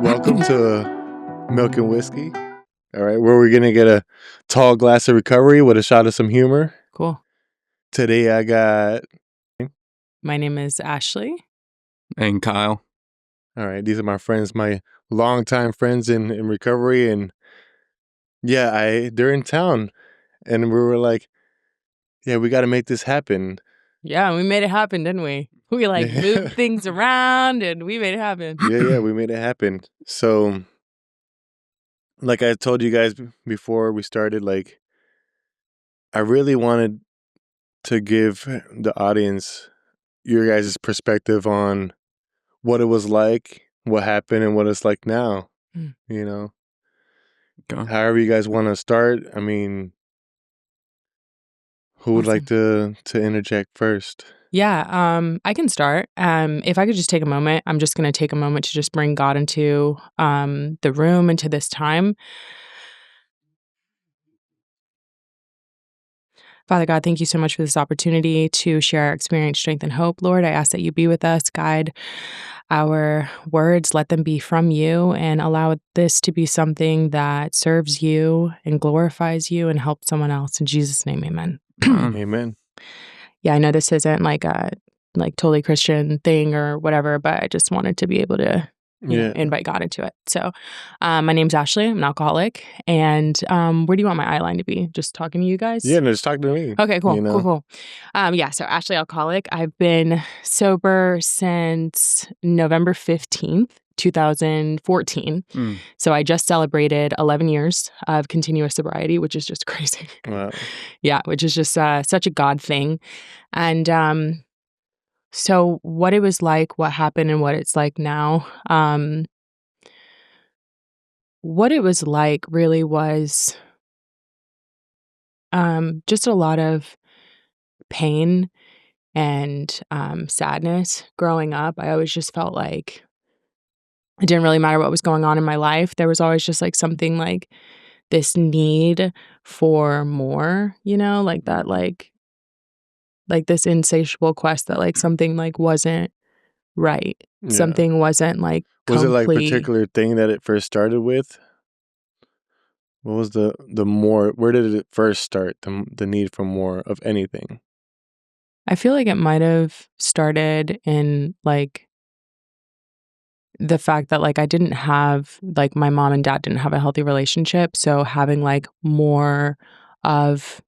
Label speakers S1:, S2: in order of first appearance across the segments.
S1: Welcome to Milk and Whiskey. All right, where we're gonna get a tall glass of recovery with a shot of some humor.
S2: Cool.
S1: Today I got.
S2: My name is Ashley.
S3: And Kyle.
S1: All right, these are my friends, my longtime friends in recovery, and yeah, they're in town, and we were like, yeah, we got to make this happen.
S2: Yeah, we made it happen, didn't we? We moved things around and we made it happen.
S1: Yeah, we made it happen. So, like I told you guys before we started, like, I really wanted to give the audience your guys' perspective on what it was like, what happened, and what it's like now. You know, however you guys want to start. I mean, who would like to interject first?
S2: Yeah, I can start. If I could just take a moment, I'm just going to take a moment to just bring God into the room, into this time. Father God, thank you so much for this opportunity to share our experience, strength, and hope. Lord, I ask that you be with us, guide our words, let them be from you, and allow this to be something that serves you and glorifies you and helps someone else. In Jesus' name, amen.
S1: Amen.
S2: Yeah, I know this isn't like a totally Christian thing or whatever, but I just wanted to be able to you know, invite God into it. So my name's Ashley. I'm an alcoholic. And where do you want my eye line to be? Just talking to you guys?
S1: Yeah, no, just talk to me.
S2: Okay, cool,
S1: you know?
S2: cool. Yeah, so Ashley Alcoholic. I've been sober since November 15th, 2014. So I just celebrated 11 years of continuous sobriety, which is just crazy.
S1: Wow.
S2: Yeah, which is just such a God thing. And so what it was like, what happened, and what it's like now. What it was like really was just a lot of pain and sadness growing up. I always just felt like it didn't really matter what was going on in my life. There was always just like something like this need for more, you know, like that, like this insatiable quest that like something like wasn't right.
S1: Yeah.
S2: Something wasn't like
S1: Was
S2: complete.
S1: it like a particular thing that it first started with? What was the more? Where did it first start? The need for more of anything.
S2: I feel like it might have started in like the fact that like I didn't have like my mom and dad didn't have a healthy relationship, so having like more of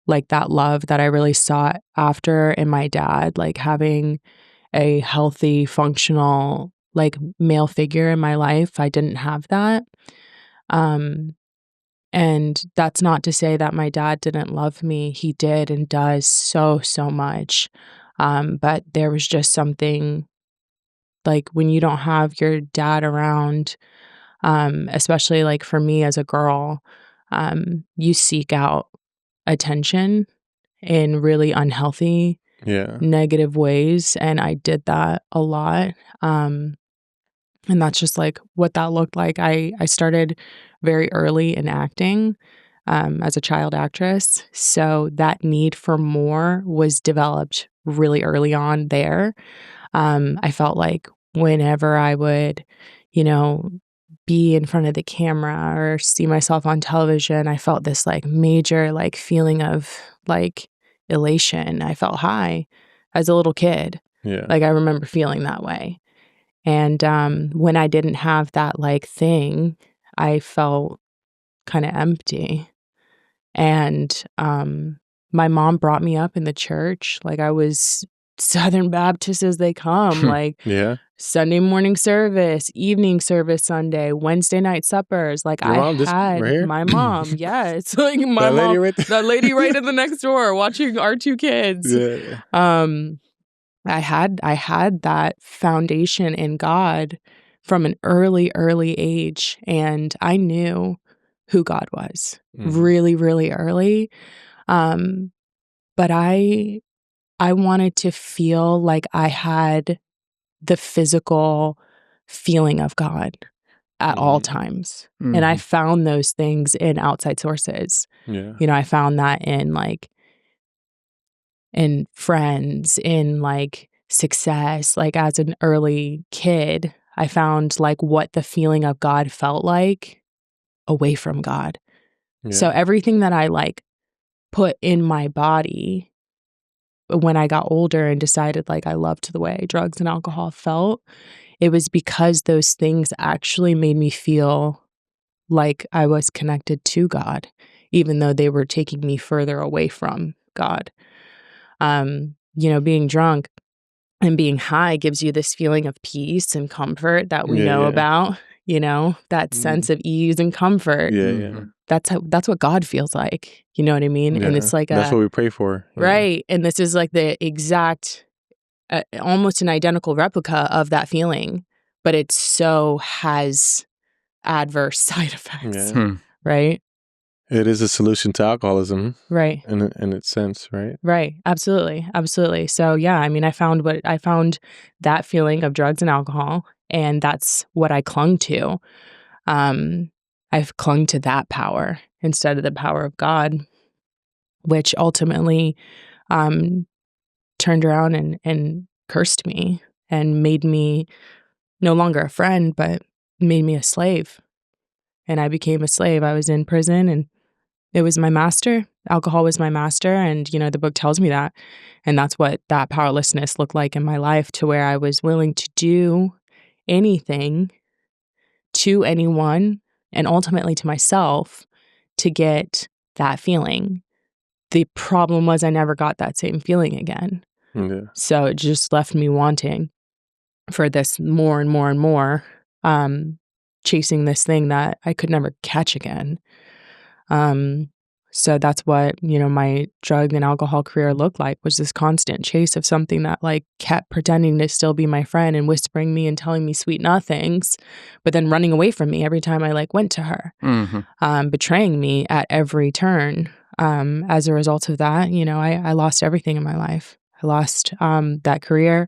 S2: like that love that I really sought after in my dad, like having a healthy, functional like male figure in my life, I didn't have that. And that's not to say that my dad didn't love me. He did and does so much. But there was just something like when you don't have your dad around, especially like for me as a girl, you seek out attention in really unhealthy, negative ways. And I did that a lot. And that's just like what that looked like. I started very early in acting as a child actress. So that need for more was developed really early on there. I felt like whenever I would, you know, be in front of the camera or see myself on television, I felt this like major like feeling of like elation. I felt high as a little kid.
S1: Yeah.
S2: Like I remember feeling that way. And when I didn't have that like thing, I felt kind of empty. And my mom brought me up in the church. Like I was Southern Baptist as they come. Like Sunday morning service, evening service Sunday, Wednesday night suppers. Like
S1: Your mom,
S2: had my mom. Yeah, it's like my
S1: that
S2: mom,
S1: lady right there?
S2: that lady right in the next door watching our two kids.
S1: Yeah.
S2: I had that foundation in God from an early age, and I knew who God was really, really early. But I wanted to feel like I had the physical feeling of God at all times. And I found those things in outside sources.
S1: Yeah.
S2: You know, I found that in friends, in like success, like as an early kid, I found like what the feeling of God felt like away from God. So everything that I like put in my body when I got older and decided like I loved the way drugs and alcohol felt, it was because those things actually made me feel like I was connected to God, even though they were taking me further away from God. Being drunk and being high gives you this feeling of peace and comfort that we know about, that sense of ease and comfort.
S1: Yeah.
S2: That's what God feels like. You know what I mean?
S1: Yeah.
S2: And it's like
S1: that's what we pray for.
S2: Right. And this is like the exact, almost an identical replica of that feeling, but it so has adverse side effects. Right?
S1: It is a solution to alcoholism.
S2: Right.
S1: In its sense, right?
S2: Right. Absolutely. Absolutely. So yeah, I mean, I found that feeling of drugs and alcohol, and that's what I clung to. I've clung to that power instead of the power of God, which ultimately turned around and cursed me and made me no longer a friend, but made me a slave. And I became a slave. I was in prison and it was my master. Alcohol was my master. And, the book tells me that. And that's what that powerlessness looked like in my life, to where I was willing to do anything to anyone and ultimately to myself to get that feeling. The problem was I never got that same feeling again.
S1: Yeah.
S2: So it just left me wanting for this more and more and more, chasing this thing that I could never catch again. So that's what, my drug and alcohol career looked like, was this constant chase of something that like kept pretending to still be my friend and whispering me and telling me sweet nothings, but then running away from me every time I like went to her, betraying me at every turn. As a result of that, I lost everything in my life. I lost that career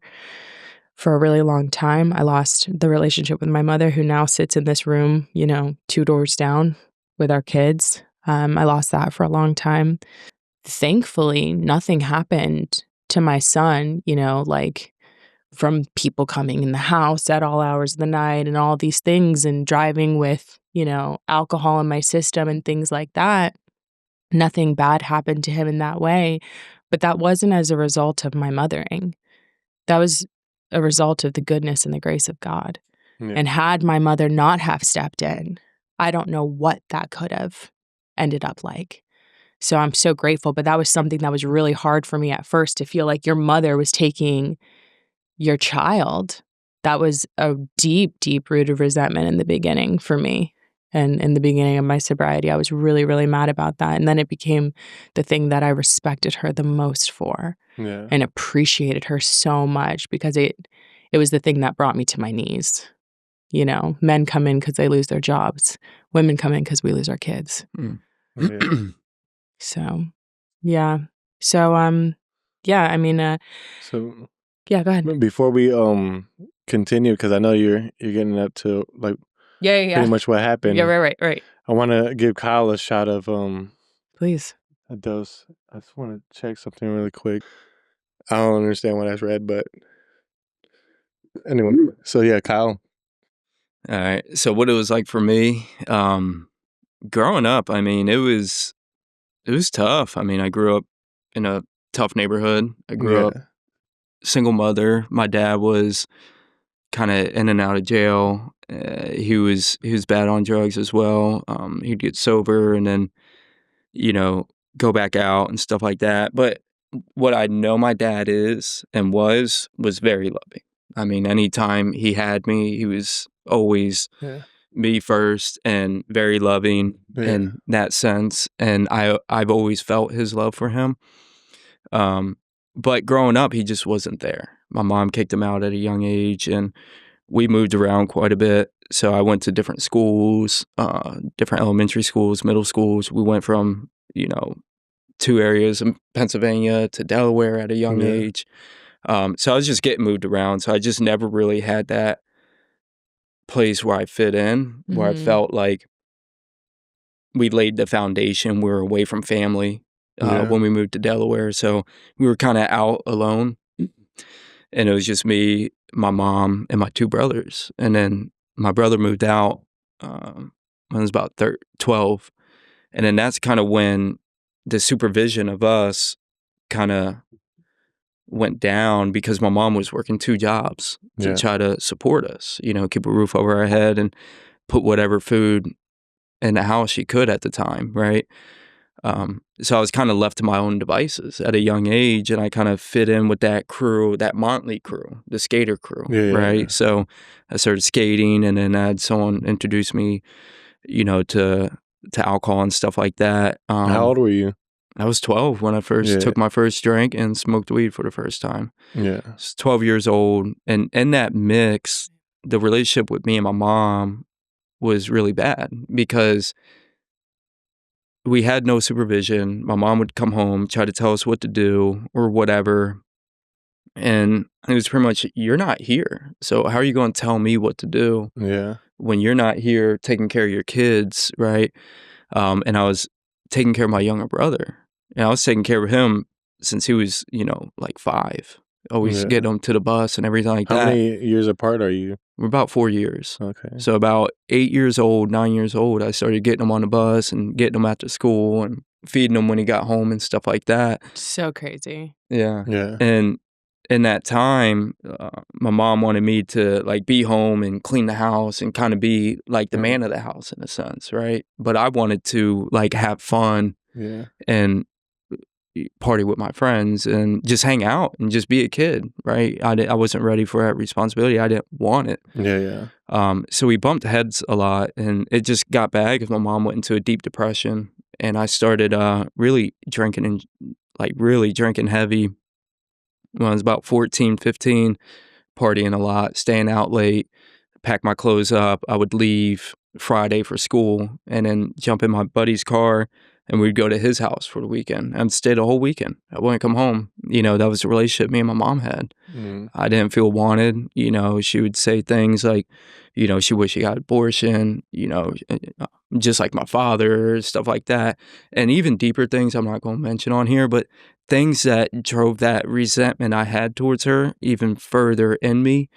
S2: for a really long time. I lost the relationship with my mother, who now sits in this room, 2 doors down with our kids. I lost that for a long time. Thankfully, nothing happened to my son, like from people coming in the house at all hours of the night and all these things, and driving with, alcohol in my system and things like that. Nothing bad happened to him in that way. But that wasn't as a result of my mothering. That was a result of the goodness and the grace of God.
S1: Yeah.
S2: And had my mother not have stepped in, I don't know what that could have ended up like. So I'm so grateful. But that was something that was really hard for me at first, to feel like your mother was taking your child. That was a deep, deep root of resentment in the beginning for me. And in the beginning of my sobriety, I was really, really mad about that. And then it became the thing that I respected her the most for, and appreciated her so much, because it was the thing that brought me to my knees. Men come in because they lose their jobs. Women come in because we lose our kids. So, yeah. So, yeah, I mean,
S1: So,
S2: yeah, go ahead.
S1: Before we continue, because I know you're getting up to like pretty much what happened.
S2: Yeah, right.
S1: I want to give Kyle a shot of
S2: Please.
S1: a dose. I just want to check something really quick. I don't understand what I read, but anyway. So yeah, Kyle.
S3: All right. So what it was like for me, growing up, I mean, it was tough. I mean, I grew up in a tough neighborhood. I grew up single mother. My dad was kind of in and out of jail. He was bad on drugs as well. He'd get sober and then, go back out and stuff like that. But what I know my dad is and was very loving. I mean, anytime he had me, he was always me first and very loving in that sense. And I've always felt his love for him. But growing up, he just wasn't there. My mom kicked him out at a young age, and we moved around quite a bit. So I went to different schools, different elementary schools, middle schools. We went from, 2 areas in Pennsylvania to Delaware at a young age. So I was just getting moved around. So I just never really had that place where I fit in, where I felt like we laid the foundation. We were away from family when we moved to Delaware. So we were kind of out alone. And it was just me, my mom, and my 2 brothers. And then my brother moved out when I was about 12. And then that's kind of when the supervision of us kind of went down because my mom was working 2 jobs to try to support us, keep a roof over our head and put whatever food in the house she could at the time, right? So I was kind of left to my own devices at a young age, and I kind of fit in with that crew, that Motley crew, the skater crew, right? Yeah. So I started skating, and then I had someone introduce me, to alcohol and stuff like that.
S1: How old were you?
S3: I was 12 when I first took my first drink and smoked weed for the first time.
S1: Yeah.
S3: I was 12 years old. And in that mix, the relationship with me and my mom was really bad because we had no supervision. My mom would come home, try to tell us what to do or whatever. And it was pretty much, you're not here. So how are you going to tell me what to do when you're not here taking care of your kids, right? And I was taking care of my younger brother. And I was taking care of him since he was, like 5. Always getting him to the bus and everything like that.
S1: How many years apart are you?
S3: We're about 4 years.
S1: Okay.
S3: So about 8 years old, 9 years old, I started getting him on the bus and getting him after school and feeding him when he got home and stuff like that.
S2: So crazy.
S3: Yeah.
S1: Yeah.
S3: And in that time, my mom wanted me to be home and clean the house and kind of be like the man of the house in a sense, right? But I wanted to have fun and party with my friends and just hang out and just be a kid, right? I wasn't ready for that responsibility. I didn't want it.
S1: Yeah.
S3: So we bumped heads a lot, and it just got bad because my mom went into a deep depression, and I started really drinking and really drinking heavy when I was about 14, 15, partying a lot, staying out late, pack my clothes up. I would leave Friday for school and then jump in my buddy's car and we'd go to his house for the weekend and stay the whole weekend. I wouldn't come home. That was the relationship me and my mom had. I didn't feel wanted. She would say things like, she wished she got abortion, just like my father, stuff like that. And even deeper things I'm not going to mention on here, but things that drove that resentment I had towards her even further in me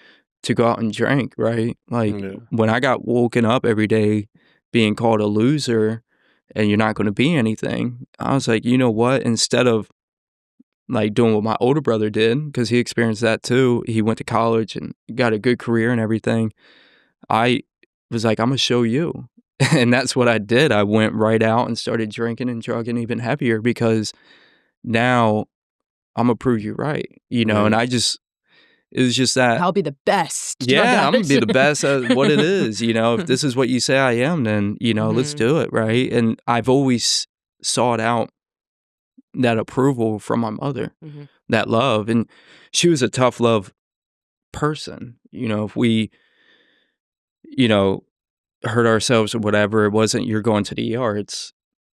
S3: to go out and drink, right? When I got woken up every day being called a loser and you're not going to be anything, I was like, you know what? Instead of doing what my older brother did, because he experienced that too, he went to college and got a good career and everything. I was like, I'm going to show you. And that's what I did. I went right out and started drinking and drugging even heavier because now I'm going to prove you right, and it was just that.
S2: I'll be the best.
S3: Yeah, I'm going to be the best at what it is. If this is what you say I am, then, let's do it, right? And I've always sought out that approval from my mother, that love. And she was a tough love person. If we, hurt ourselves or whatever, it wasn't you're going to the ER. It's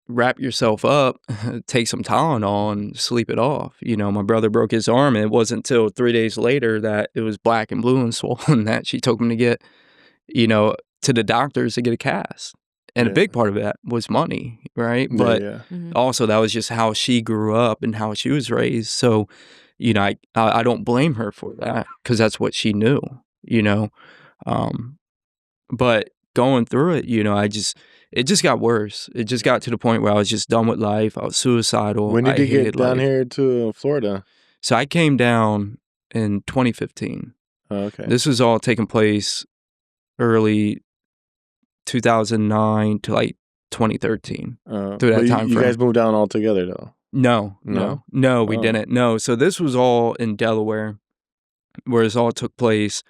S3: wrap yourself up, take some Tylenol and sleep it off. My brother broke his arm and it wasn't until 3 days later that it was black and blue and swollen that she took him to get, to the doctors to get a cast. And a big part of that was money, right? But also that was just how she grew up and how she was raised. So, I don't blame her for that because that's what she knew, But going through it, it just got worse. It just got to the point where I was just done with life. I was suicidal.
S1: When did you get down here to Florida?
S3: So I came down in 2015.
S1: Oh, okay.
S3: This was all taking place early 2009 to 2013. Through that time frame.
S1: You guys moved down all together though?
S3: No, we didn't. No. So this was all in Delaware where this all took place.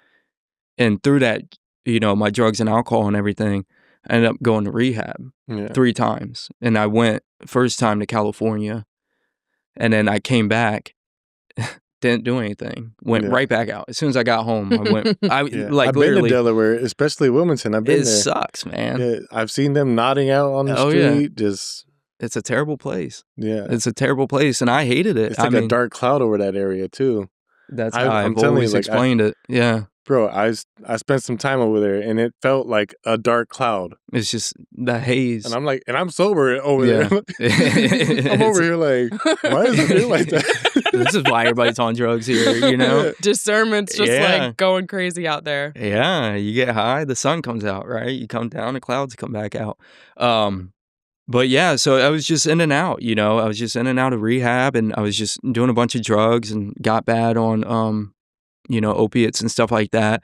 S3: And through that, my drugs and alcohol and everything, I ended up going to rehab 3 times. And I went first time to California. And then I came back, didn't do anything. Went right back out. As soon as I got home, I went. I've
S1: been to Delaware, especially Wilmington. I've been there.
S3: It sucks, man.
S1: Yeah, I've seen them nodding out on the street.
S3: Yeah. It's a terrible place.
S1: Yeah.
S3: It's a terrible place. And I hated it.
S1: It's like a dark cloud over that area, too.
S3: That's how I've always explained it. Yeah.
S1: Bro, I spent some time over there, and it felt like a dark cloud.
S3: It's just the haze.
S1: And I'm like, and I'm sober over there. I'm over here like, why does it feel like that?
S3: This is why everybody's on drugs here, you know?
S2: Discernment's just
S3: Yeah.
S2: like going crazy out there.
S3: Yeah, you get high, the sun comes out, right? You come down, the clouds come back out. But yeah, so I was just in and out, you know? I was just in and out of rehab, and I was just doing a bunch of drugs and got bad on, you know, opiates and stuff like that,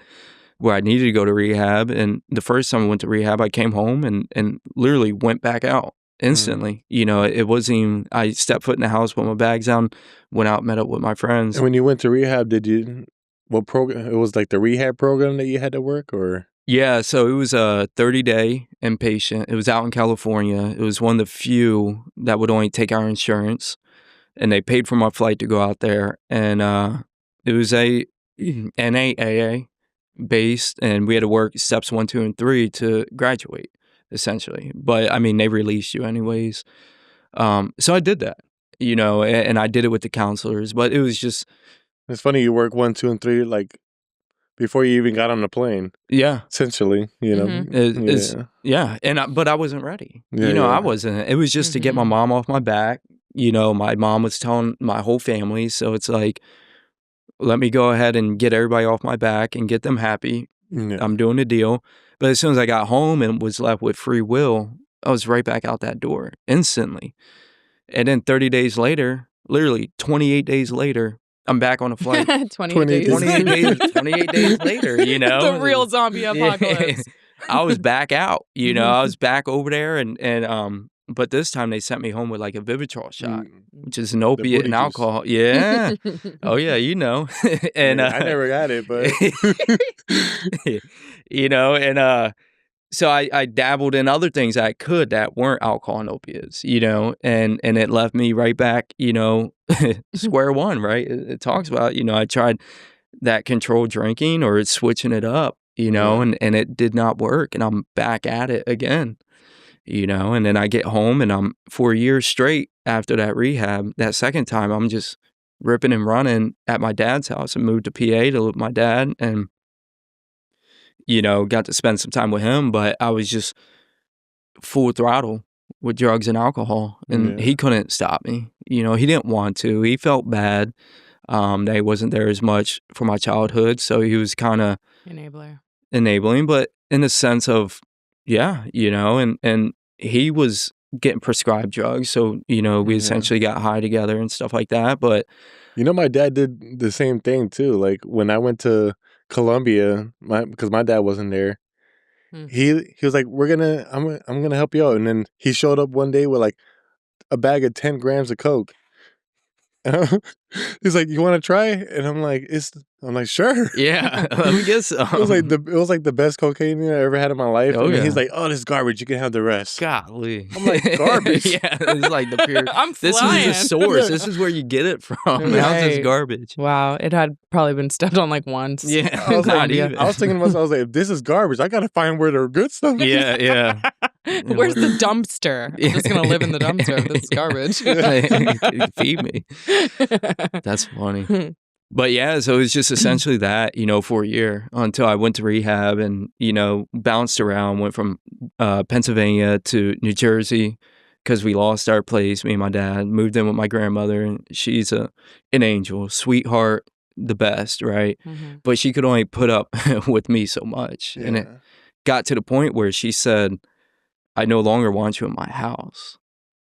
S3: where I needed to go to rehab. And the first time I went to rehab, I came home and literally went back out instantly. You know, it wasn't even, I stepped foot in the house, put my bags on, went out, met up with my friends.
S1: And when you went to rehab, what program? It was like the rehab program that you had to work, or?
S3: Yeah, so it was a 30-day inpatient. It was out in California. It was one of the few that would only take our insurance, and they paid for my flight to go out there. And it was a NAAA based, and we had to work steps 1, 2, and 3 to graduate, essentially. But I mean, they released you anyways. So I did that, you know, and I did it with the counselors. But it was just,
S1: It's funny you work 1, 2, and 3 like before you even got on the plane.
S3: yeah,
S1: Essentially, you know.
S3: Mhm. Yeah, and but I wasn't ready.
S1: Yeah,
S3: You know, I
S1: yeah.
S3: wasn't. It was just to get my mom off my back. You know, my mom was telling my whole family, so it's like, let me go ahead and get everybody off my back and get them happy.
S1: Yeah.
S3: I'm doing a deal. But as soon as I got home and was left with free will, I was right back out that door instantly. And then 30 days later, literally 28 days later, I'm back on a flight.
S2: 28 days.
S3: 28 days later, you know.
S2: The real zombie apocalypse.
S3: I was back out, you know. I was back over there, and but this time they sent me home with like a Vivitrol shot, which is an opiate
S1: booty
S3: and
S1: juice.
S3: alcohol. Yeah. Oh yeah, you know. And
S1: Yeah, I never got it, but
S3: you know, and so I dabbled in other things I could that weren't alcohol and opiates, you know, and it left me right back, you know, square one, right? It talks about, you know, I tried that controlled drinking or switching it up, you know,
S1: Yeah.
S3: and it did not work, and I'm back at it again, you know, and then I get home, and I'm 4 years straight after that rehab. That second time, I'm just ripping and running at my dad's house. I moved to PA to live with my dad, and you know, got to spend some time with him, but I was just full throttle with drugs and alcohol, and
S1: Yeah.
S3: he couldn't stop me. You know, he didn't want to. He felt bad that he wasn't there as much for my childhood, so he was kind of
S2: Enabler.
S3: enabling, but in the sense of, yeah, you know, and he was getting prescribed drugs, so, you know, we
S1: Yeah.
S3: essentially got high together and stuff like that, but
S1: you know, my dad did the same thing too. Like when I went to Colombia, because my dad wasn't there.
S2: Hmm.
S1: He was like, I'm gonna help you out, and then he showed up one day with like a bag of 10 grams of coke. And he's like, "You want to try?" And I'm like, "Sure."
S3: yeah, let me guess.
S1: It was like the best cocaine I ever had in my life.
S3: Oh,
S1: And
S3: yeah.
S1: he's like, "Oh, this is garbage. You can have the rest."
S3: Golly.
S1: I'm like, garbage.
S3: Yeah, it's like the pure.
S2: I'm
S3: This
S2: flying.
S3: is the source. This is where you get it from. How's this
S2: Right.
S3: garbage?
S2: Wow, it had probably been stepped on like once.
S3: Yeah,
S1: I was,
S3: not
S1: like,
S3: even.
S1: I was thinking to myself, I was like, if this is garbage, I gotta find where the good stuff is.
S3: Yeah, yeah.
S2: Where's the dumpster? I'm just gonna live in the dumpster if this is garbage.
S3: Feed me. That's funny. But yeah, so it was just essentially that, you know, for a year until I went to rehab and, you know, bounced around, went from Pennsylvania to New Jersey because we lost our place, me and my dad, moved in with my grandmother, and she's an angel, sweetheart, the best, right?
S2: Mhm.
S3: But she could only put up with me so much. And it
S1: Yeah.
S3: got to the point where she said, I no longer want you in my house,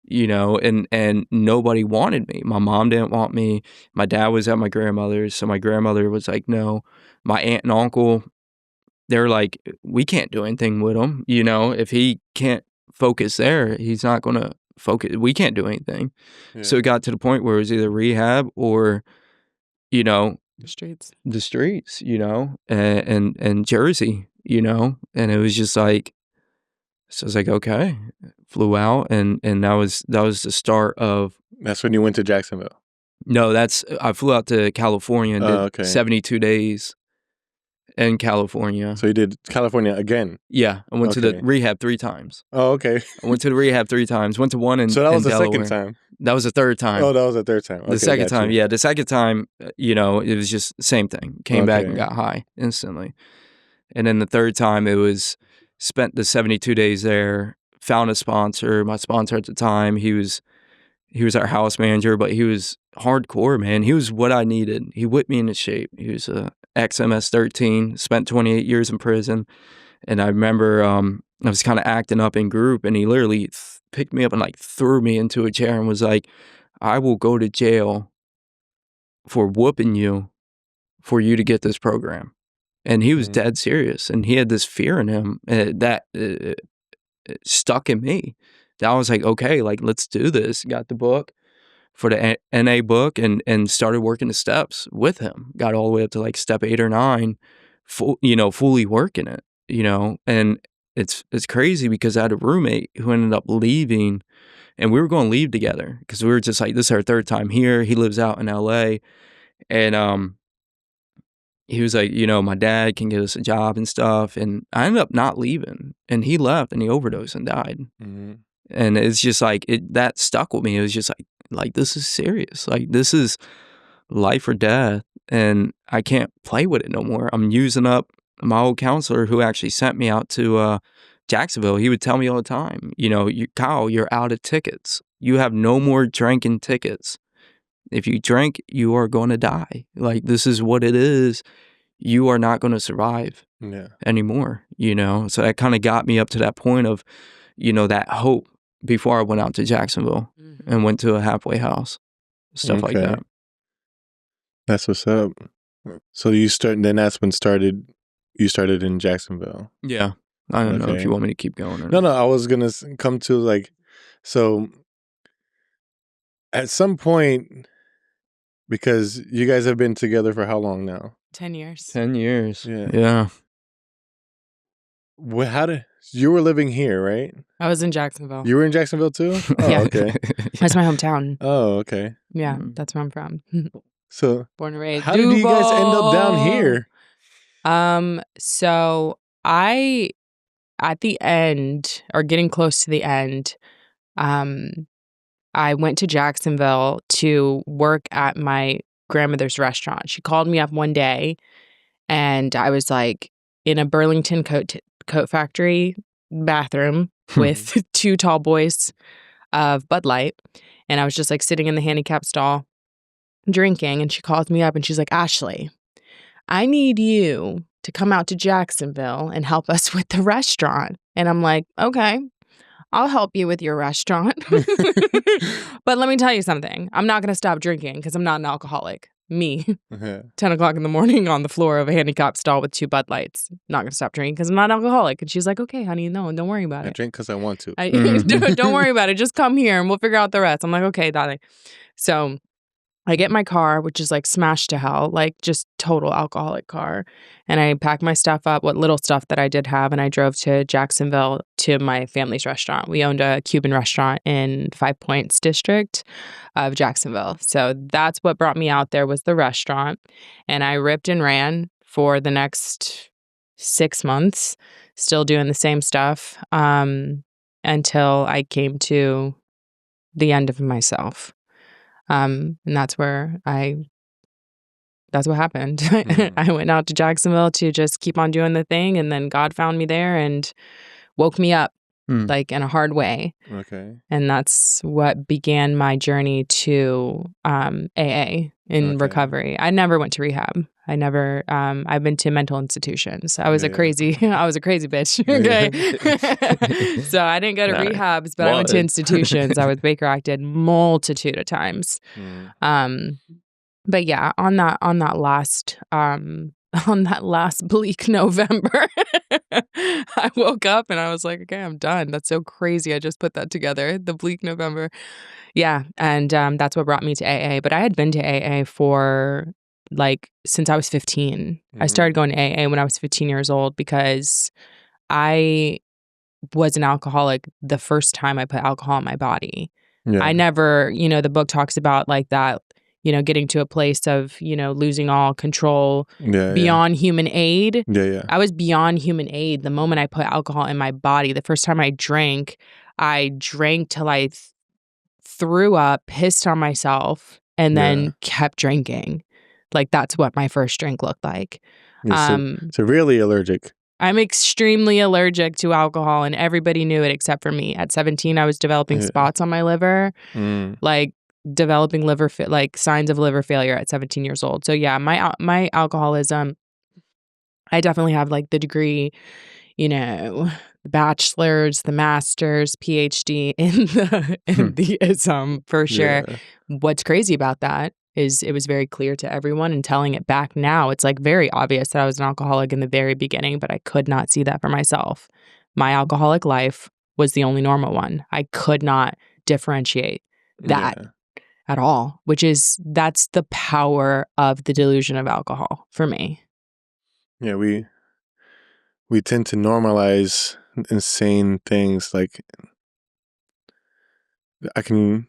S3: you know, and nobody wanted me. My mom didn't want me. My dad was at my grandmother's, so my grandmother was like, no. My aunt and uncle, they're like, we can't do anything with him, you know. If he can't focus there, he's not going to focus. We can't do anything.
S1: Yeah.
S3: So it got to the point where it was either rehab or, you know,
S2: The streets.
S3: the streets, you know, and Jersey, you know, and it was just like, so I was like, okay, flew out, and that was the start of.
S1: That's when you went to Jacksonville.
S3: No, I flew out to California and did
S1: okay.
S3: 72 days in California.
S1: So you did California again.
S3: Yeah, I went to the
S1: Okay.
S3: rehab 3 times.
S1: Oh, okay.
S3: I went to the rehab 3 times. Went to one in
S1: So that was
S3: in
S1: the
S3: Delaware.
S1: second time.
S3: That was the third time.
S1: Oh, that was the third time. Okay,
S3: The second
S1: got
S3: time,
S1: you.
S3: yeah. The second time, it was just the same thing. Came back and
S1: Okay.
S3: got high instantly. And then the third time, it was spent the 72 days there, found a sponsor. My sponsor at the time, he was our house manager, but he was hardcore, man. He was what I needed. He whipped me into shape. He was a ex-MS-13, spent 28 years in prison. And I remember I was kind of acting up in group, and he literally picked me up and like threw me into a chair and was like, I will go to jail for whooping you for you to get this program. And he was dead serious, and he had this fear in him that stuck in me. That I was like, okay, like, let's do this. Got the book for the NA book and started working the steps with him. Got all the way up to like step 8 or 9, fully working it, and it's crazy because I had a roommate who ended up leaving, and we were going to leave together because we were just like, this is our third time here. He lives out in LA, and he was like, my dad can get us a job and stuff. And I ended up not leaving, and he left and he overdosed and died.
S1: Mm-hmm.
S3: And it's just like, that stuck with me. It was just like, this is serious. Like, this is life or death, and I can't play with it no more. I'm using up my old counselor who actually sent me out to Jacksonville. He would tell me all the time, Kyle, you're out of tickets. You have no more drinking tickets. If you drink, you are going to die. Like, this is what it is. You are not going to survive anymore, So that kind of got me up to that point of, that hope before I went out to Jacksonville and went to a halfway house, stuff like that.
S1: That's what's up. So you that's when you started in Jacksonville.
S3: Yeah. I don't know if you want me to keep going. Or
S1: No, I was going to come to so at some point, because you guys have been together for how long now?
S2: 10 years.
S3: 10 years.
S1: Yeah. You were living here, right?
S2: I was in Jacksonville.
S1: You were in Jacksonville too? Oh,
S2: Yeah.
S1: okay.
S2: That's my hometown.
S1: Oh, okay.
S2: Yeah, that's where I'm from.
S1: So
S2: born and raised.
S1: How did you guys end up down here?
S2: So I, at the end, or getting close to the end, I went to Jacksonville to work at my grandmother's restaurant. She called me up one day, and I was like in a Burlington coat factory bathroom with 2 tall boys of Bud Light, and I was just like sitting in the handicap stall drinking, and she calls me up and she's like, Ashley, I need you to come out to Jacksonville and help us with the restaurant. And I'm like, okay, I'll help you with your restaurant. But let me tell you something. I'm not going to stop drinking because I'm not an alcoholic. Me, 10 o'clock in the morning on the floor of a handicap stall with 2 Bud Lights. Not going to stop drinking because I'm not an alcoholic. And she's like, okay, honey, no, don't worry about it.
S1: I drink because I want to.
S2: Don't worry about it. Just come here and we'll figure out the rest. I'm like, okay, darling. So I get my car, which is like smashed to hell, like just total alcoholic car. And I pack my stuff up, what little stuff that I did have, and I drove to Jacksonville to my family's restaurant. We owned a Cuban restaurant in Five Points district of Jacksonville. So that's what brought me out there, was the restaurant. And I ripped and ran for the next 6 months, still doing the same stuff until I came to the end of myself. And that's what happened. I went out to Jacksonville to just keep on doing the thing. And then God found me there and woke me up like in a hard way.
S1: Okay.
S2: And that's what began my journey to AA in recovery. I never went to rehab. I've been to mental institutions. I was a crazy bitch. Okay. So I didn't go to rehabs, but I went to institutions. I was Baker acted multitude of times. But yeah, on that last bleak November, I woke up and I was like, okay, I'm done. That's so crazy. I just put that together. The bleak November. Yeah. And that's what brought me to AA. But I had been to AA for since I was 15. I started going to AA when I was 15 years old because I was an alcoholic the first time I put alcohol in my body. Yeah. I never, the book talks about like that, getting to a place of, losing all control beyond human aid.
S1: Yeah.
S2: I was beyond human aid the moment I put alcohol in my body. The first time I drank till I threw up, pissed on myself, and then kept drinking. Like, that's what my first drink looked like.
S1: Severely allergic.
S2: I'm extremely allergic to alcohol, and everybody knew it except for me. At 17, I was developing spots on my liver, like developing like signs of liver failure at 17 years old. So yeah, my alcoholism, I definitely have like the degree, you know, the bachelor's, the master's, PhD in the ism for sure.
S1: Yeah.
S2: What's crazy about that is it was very clear to everyone, and telling it back now, it's like very obvious that I was an alcoholic in the very beginning, but I could not see that for myself. My alcoholic life was the only normal one. I could not differentiate that at all, that's the power of the delusion of alcohol for me.
S1: Yeah, we tend to normalize insane things. Like, I can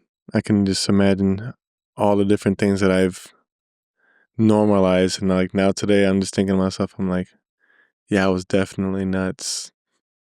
S1: just imagine all the different things that I've normalized, and like now today I'm just thinking to myself, I'm like, yeah, I was definitely nuts.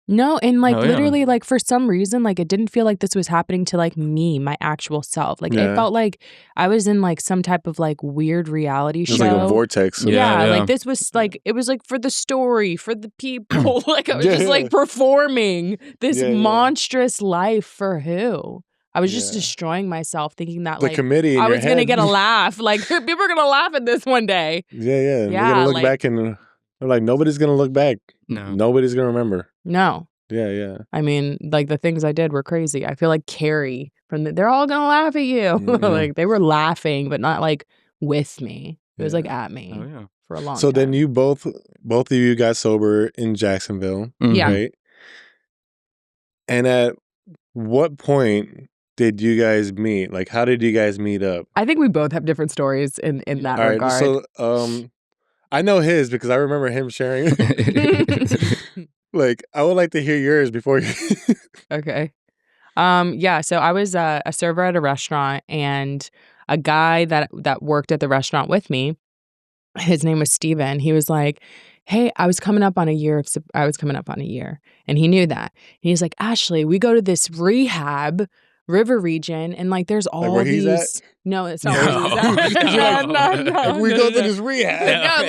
S2: No, and like literally, like for some reason, like it didn't feel like this was happening to like me, my actual self. Like it felt like I was in like some type of like weird reality show.
S1: It was like a vortex.
S2: Yeah, like this was like, it was like for the story, for the people. Like I was just like performing this monstrous life for who? I was just destroying myself, thinking that
S1: the
S2: like
S1: committee
S2: I was gonna get a laugh. Like people are gonna laugh at this one day.
S1: Yeah. They're gonna look back and they're like, nobody's gonna look back.
S3: No.
S1: Nobody's gonna remember.
S2: No.
S1: Yeah.
S2: I mean, like the things I did were crazy. I feel like Carrie they're all gonna laugh at you. Like they were laughing, but not like with me. It was like at me for a long time.
S1: So then you both of you got sober in Jacksonville, right? And at what point did you guys meet? Like, how did you guys meet up?
S2: I think we both have different stories in that regard.
S1: So, I know his because I remember him sharing. Like, I would like to hear yours before you.
S2: Okay. Yeah. So I was a server at a restaurant, and a guy that worked at the restaurant with me, his name was Steven. He was like, hey, I was coming up on a year. And he knew that. He's like, Ashley, we go to this rehab, River Region, and like there's all
S1: like where
S2: these.
S1: He's at?
S2: No, it's not where he's at. No.
S1: We go to this rehab.
S2: No,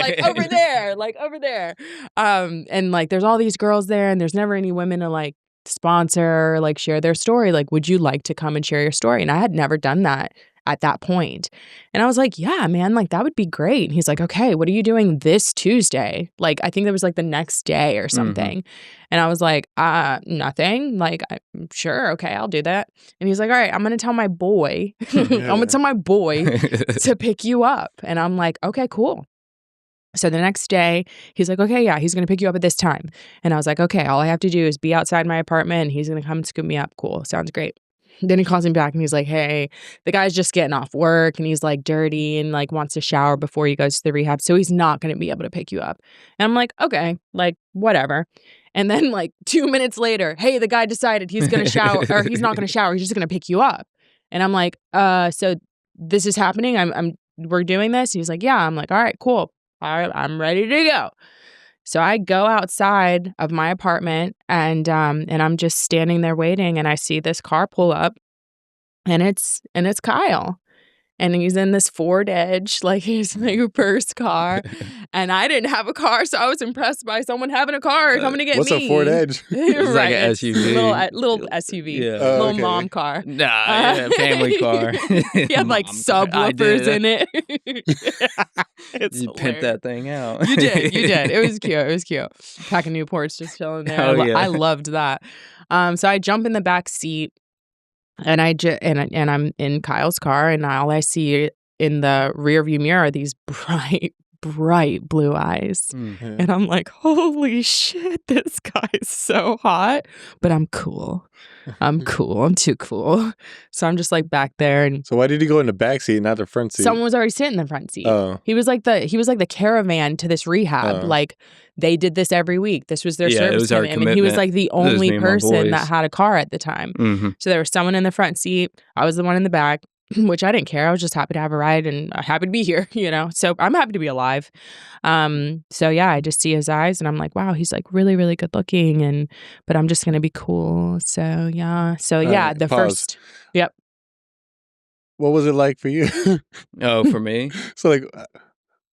S2: like over there. And like there's all these girls there, and there's never any women to like sponsor or like share their story. Like, would you like to come and share your story? And I had never done that at that point. And I was like, yeah, man, like that would be great. And he's like, okay, what are you doing this Tuesday? Like, I think that was like the next day or something. And I was like, nothing. Like, I'm sure. Okay, I'll do that. And he's like, all right, I'm going to tell my boy, to pick you up. And I'm like, okay, cool. So the next day, he's like, okay, yeah, he's going to pick you up at this time. And I was like, okay, all I have to do is be outside my apartment, and he's going to come and scoop me up. Cool. Sounds great. Then he calls me back and he's like, hey, the guy's just getting off work and he's like dirty and like wants to shower before he goes to the rehab. So he's not going to be able to pick you up. And I'm like, okay, like whatever. And then like 2 minutes later, hey, the guy decided he's going to shower, or he's not going to shower. He's just going to pick you up. And I'm like, so this is happening. We're doing this. He's like, yeah. I'm like, all right, cool. All right, I'm ready to go. So I go outside of my apartment, and I'm just standing there waiting, and I see this car pull up, and it's Kyle. And he's in this Ford Edge, like his first car. And I didn't have a car, so I was impressed by someone having a car coming to get
S1: what's
S2: me.
S1: a Ford Edge?
S2: It's
S3: like an SUV.
S2: Little SUV.
S3: Yeah.
S2: Little
S1: okay.
S2: mom car.
S3: Nah, family car.
S2: He had like subwoofers in it.
S3: You pimped that thing out.
S2: You did. It was cute. Packing Newports, just chilling there. I loved that. So I jump in the back seat. And and I'm in Kyle's car, and all I see in the rearview mirror are these bright blue eyes.
S1: Mm-hmm.
S2: And I'm like, holy shit, this guy's so hot. But I'm cool. I'm too cool. So I'm just like back there. And
S1: so why did he go in the back seat, not the front seat?
S2: Someone was already sitting in the front seat.
S1: Oh.
S2: He was like the caravan to this rehab. Like they did this every week. This was their service to him. And he was like the only person that had a car at the time.
S3: Mm-hmm.
S2: So there was someone in the front seat. I was the one in the back, which I didn't care. I was just happy to have a ride and happy to be here, you know? So I'm happy to be alive. So yeah, I just see his eyes and I'm like, wow, he's like really, really good looking, but I'm just going to be cool. So yeah.
S1: Right,
S2: the
S1: pause.
S2: first, yep.
S1: what was it like for you?
S3: Oh, for me?
S1: So like,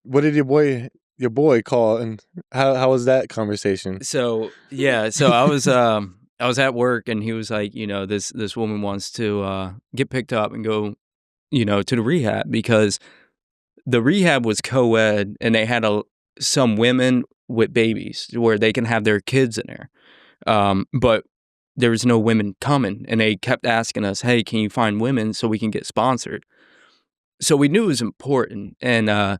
S1: what did your boy call, and how was that conversation?
S3: So I was at work, and he was like, this woman wants to get picked up and go, to the rehab, because the rehab was co-ed, and they had some women with babies where they can have their kids in there. But there was no women coming, and they kept asking us, hey, can you find women so we can get sponsored? So we knew it was important. And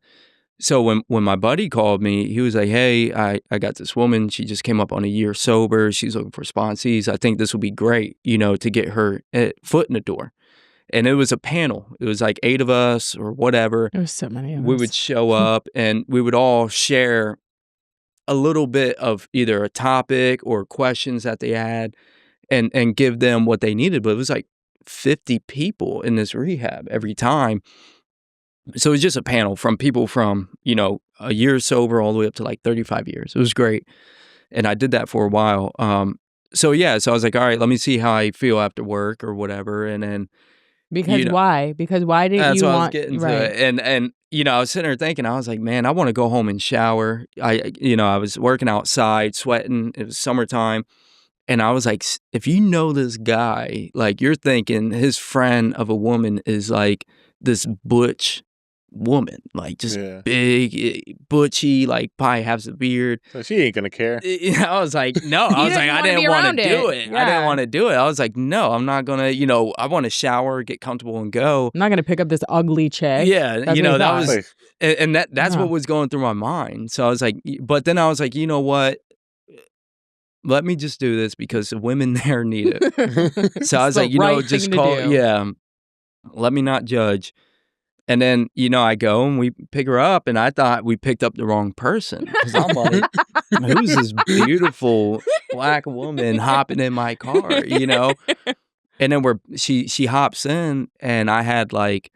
S3: so when my buddy called me, he was like, hey, I got this woman. She just came up on a year sober. She's looking for sponsees. I think this will be great, to get her foot in the door. And it was a panel. It was like 8 of us or whatever.
S2: There was so many of
S3: We
S2: us.
S3: would show up, and we would all share a little bit of either a topic or questions that they had, and give them what they needed. But it was like 50 people in this rehab every time. So it was just a panel from people from, a year sober all the way up to like 35 years. It was great. And I did that for a while. So I was like, all right, let me see how I feel after work or whatever. And then
S2: Because why? Because why didn't
S3: that's
S2: you
S3: what
S2: want
S3: I was getting to
S2: right?
S3: it. And I was sitting there thinking, I was like, man, I want to go home and shower. I was working outside, sweating. It was summertime. And I was like, if you know this guy, like, you're thinking his friend of a woman is like this butch woman, like just big, butchy, like probably has a beard.
S1: So she ain't gonna care.
S3: I was like, no. I was like, I didn't want to do it. I didn't want to do it. I was like, no, I'm not gonna. I want to shower, get comfortable, and go.
S2: I'm not gonna pick up this ugly chick.
S3: Yeah,
S2: That's
S3: that
S2: what
S3: was, and that's what was going through my mind. So I was like, but then I was like, you know what? Let me just do this because the women there need it. So I was like, just call. Let me not judge. And then, I go and we pick her up, and I thought we picked up the wrong person, because I'm like, who's this beautiful black woman hopping in my car, And then she hops in, and I had like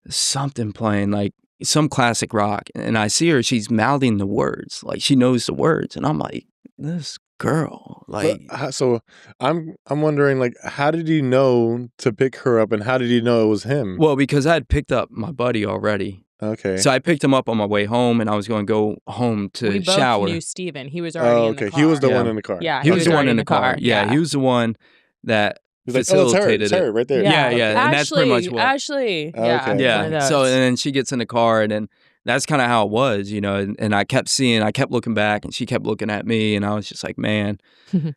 S3: something playing, like some classic rock, and I see her, she's mouthing the words, like she knows the words, and I'm like, this girl, like.
S1: So I'm wondering, like, how did you know to pick her up, and how did you know it was him?
S3: Well, because I had picked up my buddy already.
S1: Okay.
S3: So I picked him up on my way home, and I was going to go home to shower.
S2: We both knew Steven. He was already in the car.
S1: He was the one in the car.
S2: Yeah,
S3: he was the one in the car. Yeah, he was the one that facilitated
S1: it's her right there.
S3: Yeah.
S2: Ashley,
S3: And that's pretty much what.
S2: Ashley.
S1: Okay.
S3: Yeah. So and then she gets in the car, and then that's kind of how it was, and I kept looking back, and she kept looking at me, and I was just like, man.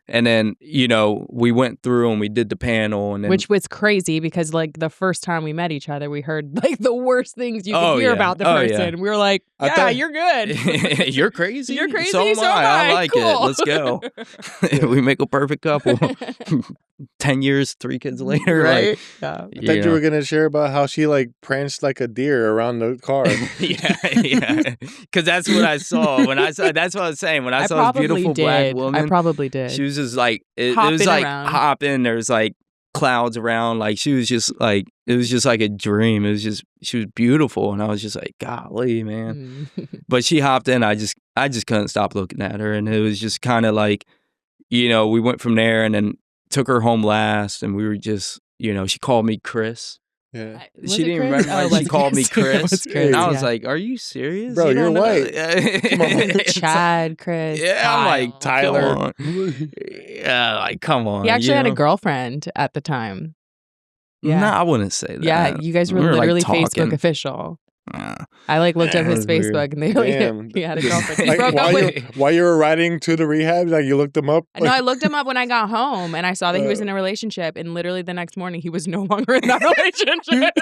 S3: And then, we went through and we did the panel, and then,
S2: which was crazy because, like, the first time we met each other, we heard like the worst things you could hear about the person. And we were like, you're good.
S3: You're crazy.
S2: You're crazy.
S3: So am I. I like
S2: cool.
S3: it. Let's go. We make a perfect couple. 10 years, 3 kids later,
S2: right?
S3: Like,
S2: yeah.
S1: I thought you were gonna share about how she like pranced like a deer around the car.
S3: yeah, because that's what I saw when I saw. That's what I was saying when I saw this beautiful black woman.
S2: I probably did.
S3: She was just like it was like hopping. There's like clouds around. Like she was just like it was just like a dream. It was just she was beautiful, and I was just like, golly, man. But she hopped in. I just couldn't stop looking at her, and it was just kind of like, we went from there, and then took her home last, and we were just, she called me Chris.
S1: Yeah.
S3: She didn't remember. She called me Chris. And I was like, are you serious?
S1: Bro, you're white.
S2: Come on. Chad, Chris.
S3: Yeah,
S2: Kyle.
S3: I'm like,
S1: Tyler.
S3: Yeah, like, come on.
S2: He actually had a girlfriend at the time.
S3: Yeah. No, I wouldn't say that.
S2: Yeah, you guys were literally like Facebook official. I like looked up his Facebook, and they he had a girlfriend. He broke up with.
S1: While you were riding to the rehab, like you looked him up.
S2: No, I looked him up when I got home, and I saw that he was in a relationship. And literally the next morning, he was no longer in that relationship.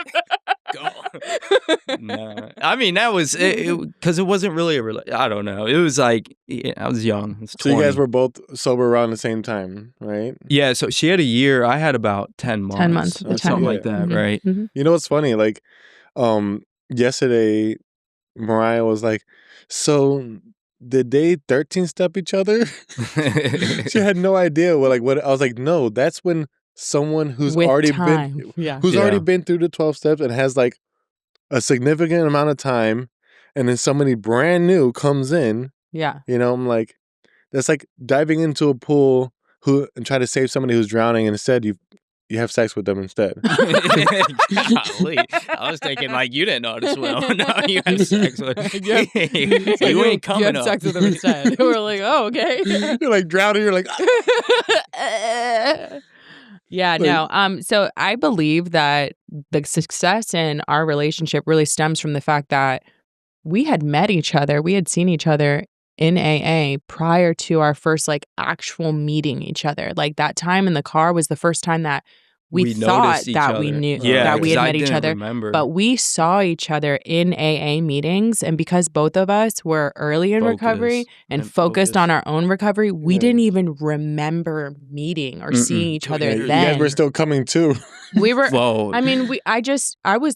S3: No, I mean that was because it wasn't really I don't know. It was like I was young. Was
S1: so you guys were both sober around the same time, right?
S3: Yeah. So she had a year. I had about 10 months.
S2: 10 months,
S3: or something like that, right?
S2: Mm-hmm.
S1: You know what's funny? Like, yesterday, Mariah was like, "So did they 13-step each other?" She had no idea what I was like, "No, that's when someone who's already been through the 12 steps and has like a significant amount of time, and then somebody brand new comes in."
S2: Yeah.
S1: I'm like, that's like diving into a pool and try to save somebody who's drowning, and instead you you have sex with them instead.
S3: Golly. I was thinking like you didn't know how to swim. No, you had sex with you ain't coming
S2: You had
S3: up.
S2: sex with them instead. We're like, oh, okay.
S1: You're like drowning. You're like,
S2: Yeah, no. So I believe that the success in our relationship really stems from the fact that we had met each other. We had seen each other in AA prior to our first like actual meeting each other. Like that time in the car was the first time that we thought
S3: noticed each
S2: that we
S3: other.
S2: knew
S3: Yeah,
S2: that we had
S3: 'cause I
S2: met each
S3: didn't
S2: other.
S3: remember.
S2: But we saw each other in AA meetings, and because both of us were early in recovery and focused on our own recovery, we
S1: Yeah.
S2: didn't even remember meeting or seeing each other
S1: you
S2: then.
S1: guys were still coming too.
S2: We were.
S3: Whoa.
S2: I mean, I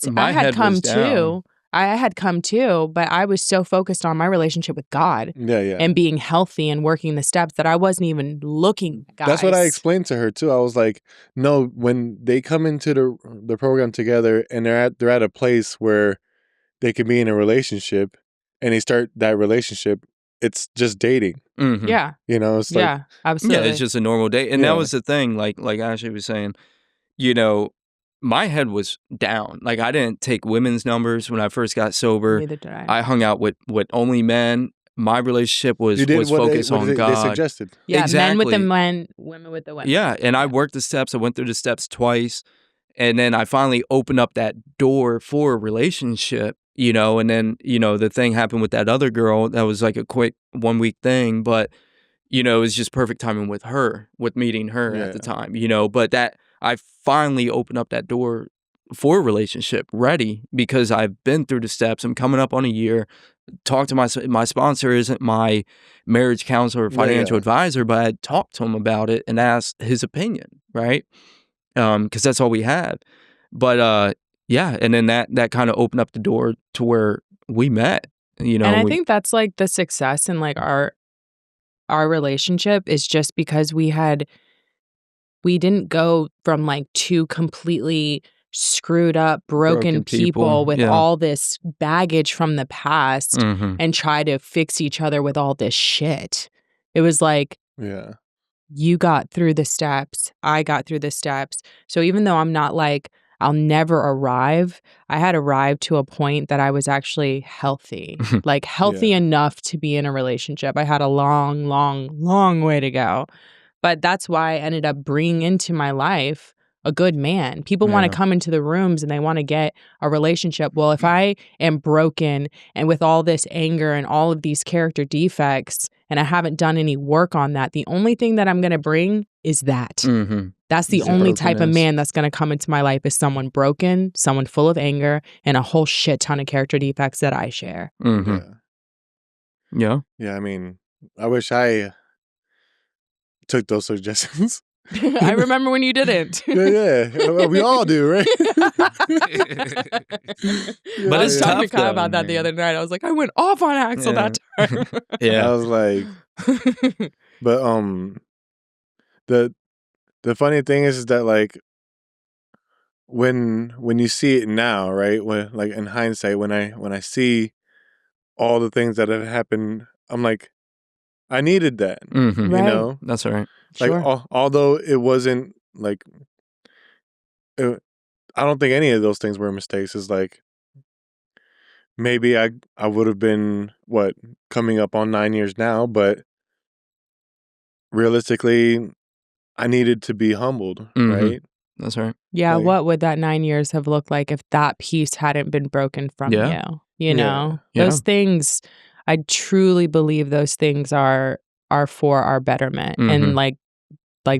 S3: My
S2: had
S3: head
S2: come
S3: was down.
S2: too. I had come too, but I was so focused on my relationship with God
S1: Yeah.
S2: and being healthy and working the steps that I wasn't even looking, guys.
S1: That's what I explained to her too. I was like, no, when they come into the program together and they're at a place where they can be in a relationship and they start that relationship, it's just dating.
S3: Mhm.
S2: Yeah.
S1: You know, it's like,
S2: Yeah, absolutely.
S3: Yeah, it's just a normal day. And
S1: Yeah.
S3: that was the thing, like Ashley was saying, you know, my head was down. Like I didn't take women's numbers when I first got sober.
S2: Neither did I.
S3: I hung out with only men. My relationship was
S1: you did what
S3: focused on
S1: they
S3: God.
S1: suggested.
S2: Yeah, men with the
S3: Exactly.
S2: men, women with the women.
S3: Yeah, and I worked the steps. I went through the steps twice. And then I finally opened up that door for a relationship, you know, and then, you know, the thing happened with that other girl. That was like a quick 1 week thing, but, you know, it was just perfect timing with meeting her at the
S1: Yeah.
S3: time, you know, but that I finally opened up that door for a relationship ready because I've been through the steps. I'm coming up on a year. Talked to my sponsor isn't my marriage counselor or financial advisor, but I talked to him about it and asked his opinion, right? Because that's all we had. But yeah, and then that kind of opened up the door to where we met, you know.
S2: And I think that's like the success in like our relationship is just because we didn't go from like two completely screwed up, broken people with all this baggage from the past and try to fix each other with all this shit. It was like,
S1: Yeah.
S2: you got through the steps, I got through the steps. So even though I'm not like, I'll never arrive, I had arrived to a point that I was actually healthy, like healthy enough to be in a relationship. I had a long, long, long way to go. But that's why I ended up bringing into my life a good man. People want to come into the rooms and they want to get a relationship. Well, if I am broken and with all this anger and all of these character defects and I haven't done any work on that, the only thing that I'm going to bring is that. That's the only type of man that's going to come into my life is someone broken, someone full of anger, and a whole shit ton of character defects that I share.
S3: Yeah.
S1: I mean, I wish I took those suggestions.
S2: I remember when you didn't.
S1: Yeah. We all do, right?
S3: But
S2: I was
S3: it's
S2: talking to
S3: tough,
S2: Kyle
S3: though,
S2: about that the
S3: man.
S2: other night. I was like, I went off on Axel that time.
S3: Yeah.
S1: I was like, but the funny thing is that like when you see it now, right? When like in hindsight, when I see all the things that have happened, I'm like, I needed that.
S3: Right.
S1: You know?
S3: That's all right.
S1: Like
S2: Sure.
S1: although it wasn't like I don't think any of those things were mistakes. It's like maybe I would have been coming up on 9 years now, but realistically I needed to be humbled, right?
S3: That's right.
S2: Yeah,
S1: Like-
S2: what would that 9 years have looked like if that piece hadn't been broken from you? You know?
S3: Yeah.
S2: Those things, I truly believe those things are for our betterment. And like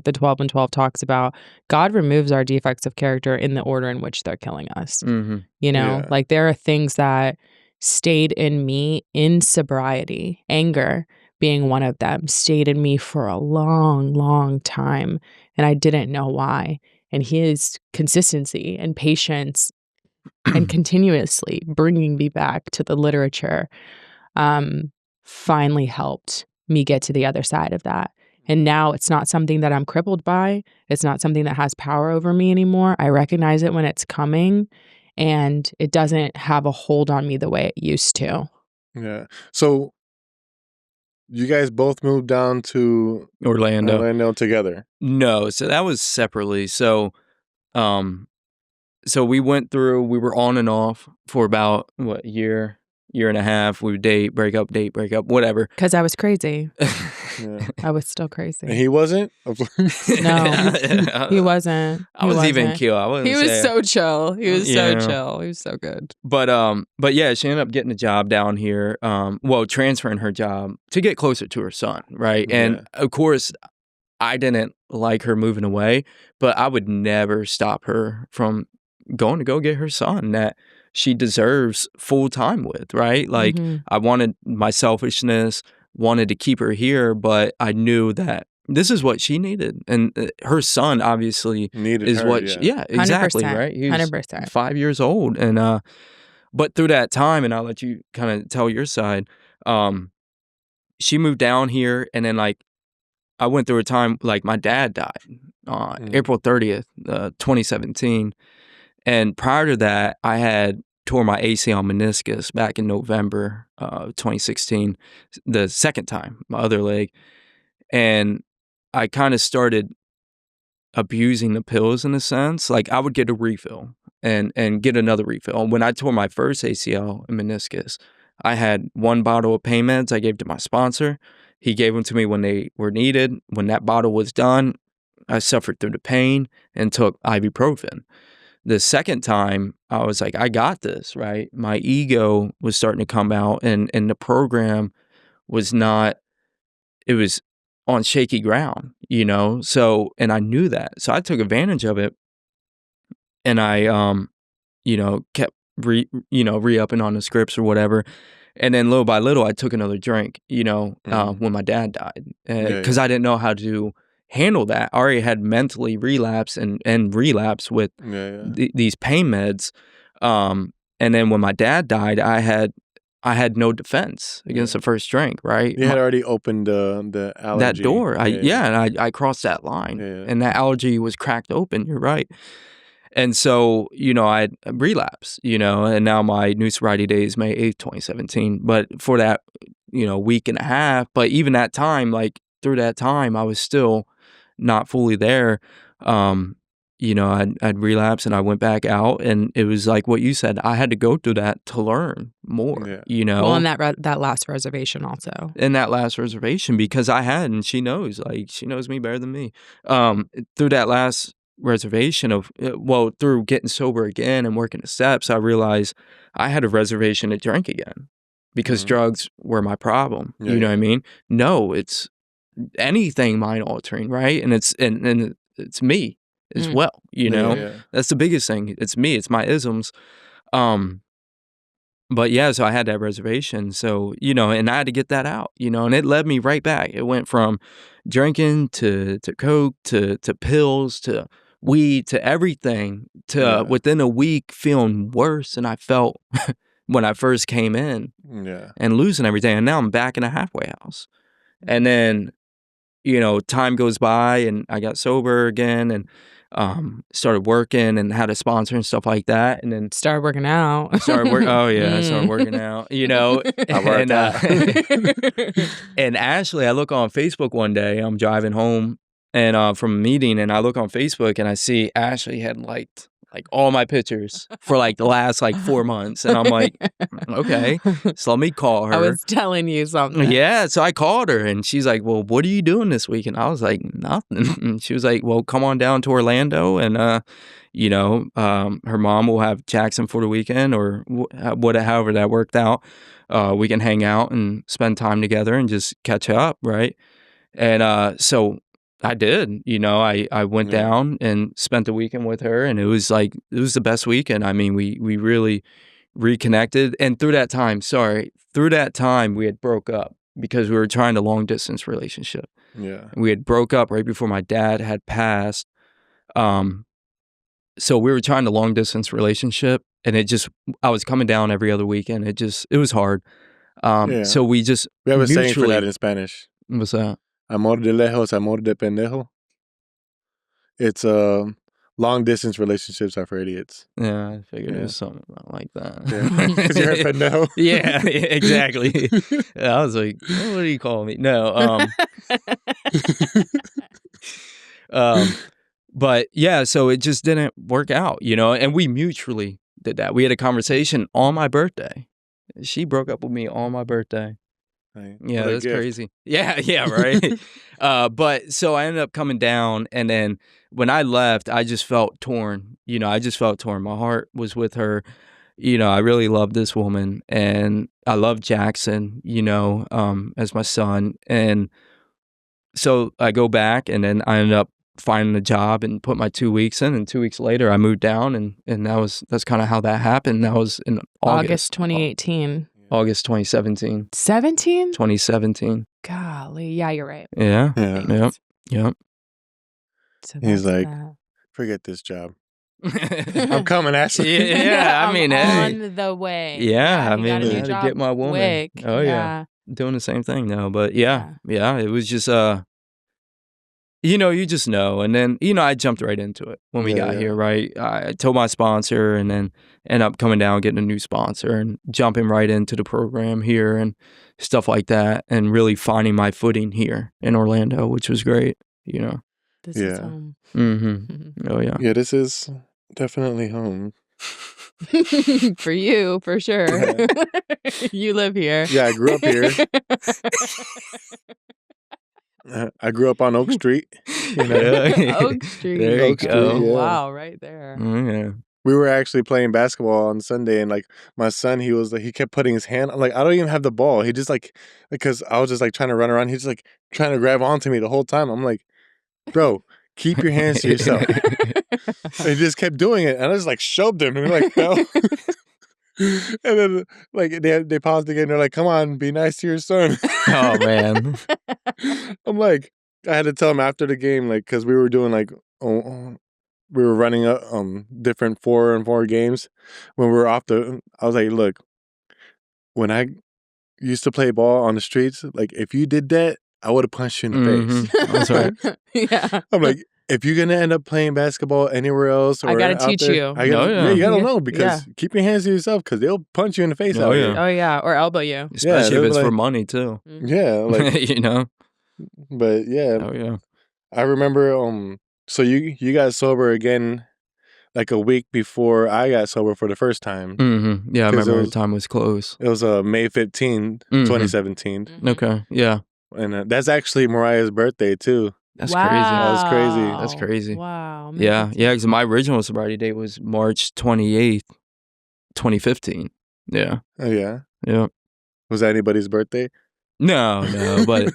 S2: the 12 and 12 talks about, God removes our defects of character in the order in which they're killing us. You know?
S1: Yeah.
S2: Like there are things that stayed in me in sobriety, anger being one of them, stayed in me for a long, long time. And I didn't know why. And his consistency and patience and continuously bringing me back to the literature finally helped me get to the other side of that. And now it's not something that I'm crippled by. It's not something that has power over me anymore. I recognize it when it's coming and it doesn't have a hold on me the way it used to.
S1: Yeah. So you guys both moved down to
S3: Orlando
S1: together.
S3: No, so that was separately. So So we were on and off for about, what, year and a half. We would date, break up, whatever.
S2: Because I was crazy.
S1: Yeah.
S2: I was still crazy.
S1: And he wasn't?
S2: No, he wasn't.
S3: I was even cute. I wouldn't
S2: He was
S3: say-
S2: so chill. He was so
S3: Yeah.
S2: chill. He was so good.
S3: But yeah, she ended up getting a job down here. Transferring her job to get closer to her son, right? And
S1: Yeah.
S3: of course, I didn't like her moving away, but I would never stop her from going to go get her son that she deserves full time with, right? Like,
S2: Mhm.
S3: I wanted my selfishness, wanted to keep her here, but I knew that this is what she needed. And her son obviously
S1: Needed
S3: is
S1: her,
S3: what,
S1: yeah.
S3: exactly,
S2: 100%,
S3: right? He was
S2: 100%.
S3: 5 years old. And, but through that time, and I'll let you kind of tell your side, she moved down here, and then like, I went through a time, like my dad died on April 30th, 2017. And prior to that, I had tore my ACL meniscus back in November 2016, the second time, my other leg. And I kind of started abusing the pills in a sense. Like, I would get a refill and get another refill. When I tore my first ACL and meniscus, I had one bottle of pain meds I gave to my sponsor. He gave them to me when they were needed. When that bottle was done, I suffered through the pain and took ibuprofen. The second time, I was like, I got this, right? My ego was starting to come out, and the program was not, it was on shaky ground, you know? So, and I knew that. So I took advantage of it, and I, kept re-upping on the scripts or whatever. And then little by little, I took another drink, when my dad died, because I didn't know how to handle that. I already had mentally relapsed and relapse with these pain meds. And then when my dad died, I had no defense against the first drink, right?
S1: You had already opened the allergy.
S3: That door. And I crossed that line.
S1: Yeah.
S3: And that allergy was cracked open. You're right. And so, I relapsed, and now my new sobriety day is May 8th, 2017. But for that, week and a half, but even that time, like through that time, I was still not fully there. I'd relapsed, and I went back out, and it was like what you said. I had to go through that to learn more,
S2: Well, and that last reservation also.
S3: In that last reservation, because I had, and she knows me better than me. Through that last reservation through getting sober again and working the steps, I realized I had a reservation to drink again because drugs were my problem. You know what I mean? No, it's anything mind altering, right? And it's me as well. That's the biggest thing. It's me. It's my isms. But yeah, so I had that reservation. So, and I had to get that out, and it led me right back. It went from drinking to coke to pills to weed to everything to within a week feeling worse than I felt when I first came in and losing everything. And now I'm back in a halfway house. And then, time goes by, and I got sober again, and started working and had a sponsor and stuff like that, and then
S2: started working out.
S3: I started working out,
S1: I worked out.
S3: And Ashley, I look on Facebook one day, I'm driving home and from a meeting, and I look on Facebook and I see Ashley had liked like all my pictures for like the last 4 months, and I'm like, okay, so let me call her.
S2: I was telling you something.
S3: Yeah, so I called her, and she's like, well, what are you doing this week? And I was like, nothing. And she was like, well, come on down to Orlando, and her mom will have Jackson for the weekend, or however that worked out. We can hang out and spend time together and just catch up, right? And so I did. I went down and spent the weekend with her, and it was the best weekend. I mean, we really reconnected, and through that time we had broke up because we were trying a long distance relationship.
S1: Yeah.
S3: We had broke up right before my dad had passed. So we were trying a long distance relationship, and I was coming down every other weekend. It was hard. So we
S1: have a saying for that in Spanish.
S3: What's that?
S1: Amor de lejos, amor de pendejo. It's long distance relationships are for idiots.
S3: Yeah, I figured it was something like that.
S1: Because you're a pendejo.
S3: Yeah, exactly. I was like, what do you call me? No. But yeah, so it just didn't work out, you know, and we mutually did that. We had a conversation on my birthday. She broke up with me on my birthday.
S1: Right.
S3: Yeah,
S1: What a
S3: that's
S1: gift.
S3: crazy. Yeah, right. But so I ended up coming down, and then when I left, I just felt torn. You know, I just felt torn. My heart was with her. You know, I really love this woman, and I love Jackson, you know, as my son. And so I go back, and then I ended up finding a job and put my 2 weeks in, and 2 weeks later I moved down, and that's kind of how that happened. That was in
S2: August 2018.
S3: August 2017.
S2: 17?
S3: 2017.
S2: Golly. Yeah, you're right.
S3: Yeah.
S1: Yeah.
S3: Yep.
S2: So
S1: He's
S2: that's
S1: like,
S2: that.
S1: forget this job. I'm coming, Ashley.
S3: Yeah, I
S2: I'm
S3: mean, hey.
S2: on the way.
S3: Yeah, I
S2: he
S3: mean,
S2: got a
S3: I
S2: new
S3: had to
S2: job
S3: get my woman.
S2: quick.
S3: Oh, yeah. Doing the same thing now. But yeah, it was just you know, you just know. And then, you know, I jumped right into it when we got here, right? I told my sponsor and then ended up coming down, getting a new sponsor and jumping right into the program here and stuff like that, and really finding my footing here in Orlando, which was great, you know.
S2: This is home.
S3: Mm-hmm. Oh, yeah.
S1: Yeah, this is definitely home.
S2: For you, for sure. You live here.
S1: Yeah, I grew up here. I grew up on Oak Street. You know?
S2: Oak Street.
S3: There you go.
S1: Yeah.
S2: Wow, right there.
S3: Yeah.
S1: We were actually playing basketball on Sunday, and like my son, he kept putting his hand. Like, I don't even have the ball. He just because I was just like trying to run around. He's like trying to grab onto me the whole time. I'm like, bro, keep your hands to yourself. And he just kept doing it, and I just like shoved him, and he like fell. And then like they paused again. They're like, "Come on, be nice to your son."
S3: Oh man.
S1: I'm like, I had to tell him after the game, like, because we were doing like, we were running different 4-on-4 games. When we were off I was like, look, when I used to play ball on the streets, like if you did that, I would have punched you in the face.
S3: That's right.
S2: Yeah.
S1: I'm like, if you're gonna end up playing basketball anywhere else, or
S2: I gotta
S1: out
S2: teach
S1: there,
S2: you.
S1: Yeah, you gotta know, because
S2: Yeah.
S1: keep your hands to yourself, because they'll punch you in the face
S3: Oh,
S1: out
S3: yeah.
S1: here.
S2: Oh yeah, or elbow you.
S3: Especially if
S1: they're
S3: it's for
S1: like-
S3: money too.
S1: Yeah, like,
S3: You know?
S1: but yeah,
S3: Oh yeah.
S1: I remember. So you got sober again, like a week before I got sober for the first time.
S3: Mm-hmm. Yeah, I
S1: 'Cause
S3: remember the time was close.
S1: It was May 15th, 2017.
S3: Okay. Yeah.
S1: And that's actually Mariah's birthday too.
S3: That's
S2: wow.
S3: crazy.
S1: That was crazy.
S3: That's crazy.
S2: Wow.
S3: Yeah. Yeah. Because my original sobriety date was March 28th, 2015. Yeah.
S1: Oh yeah.
S3: Yeah.
S1: Was that anybody's birthday?
S3: No, but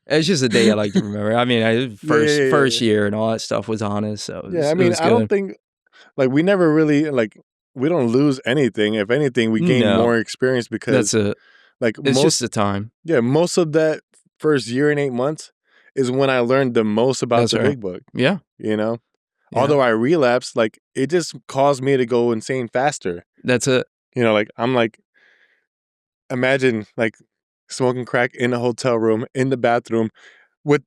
S3: it's just a day I like to remember. I mean, first
S1: Yeah.
S3: year and all that stuff was on us. So it was,
S1: Yeah, I mean,
S3: it was
S1: I don't
S3: good.
S1: think, like, we never really, like, we don't lose anything. If anything, we gain
S3: No.
S1: more experience, because
S3: That's it.
S1: like
S3: It's just the time.
S1: most of that first year and 8 months is when I learned the most about
S3: That's
S1: the
S3: right.
S1: big book.
S3: Yeah.
S1: You know,
S3: Yeah.
S1: although I relapsed, like, it just caused me to go insane faster.
S3: That's it.
S1: You know, like, I'm like, imagine like smoking crack in a hotel room, in the bathroom, with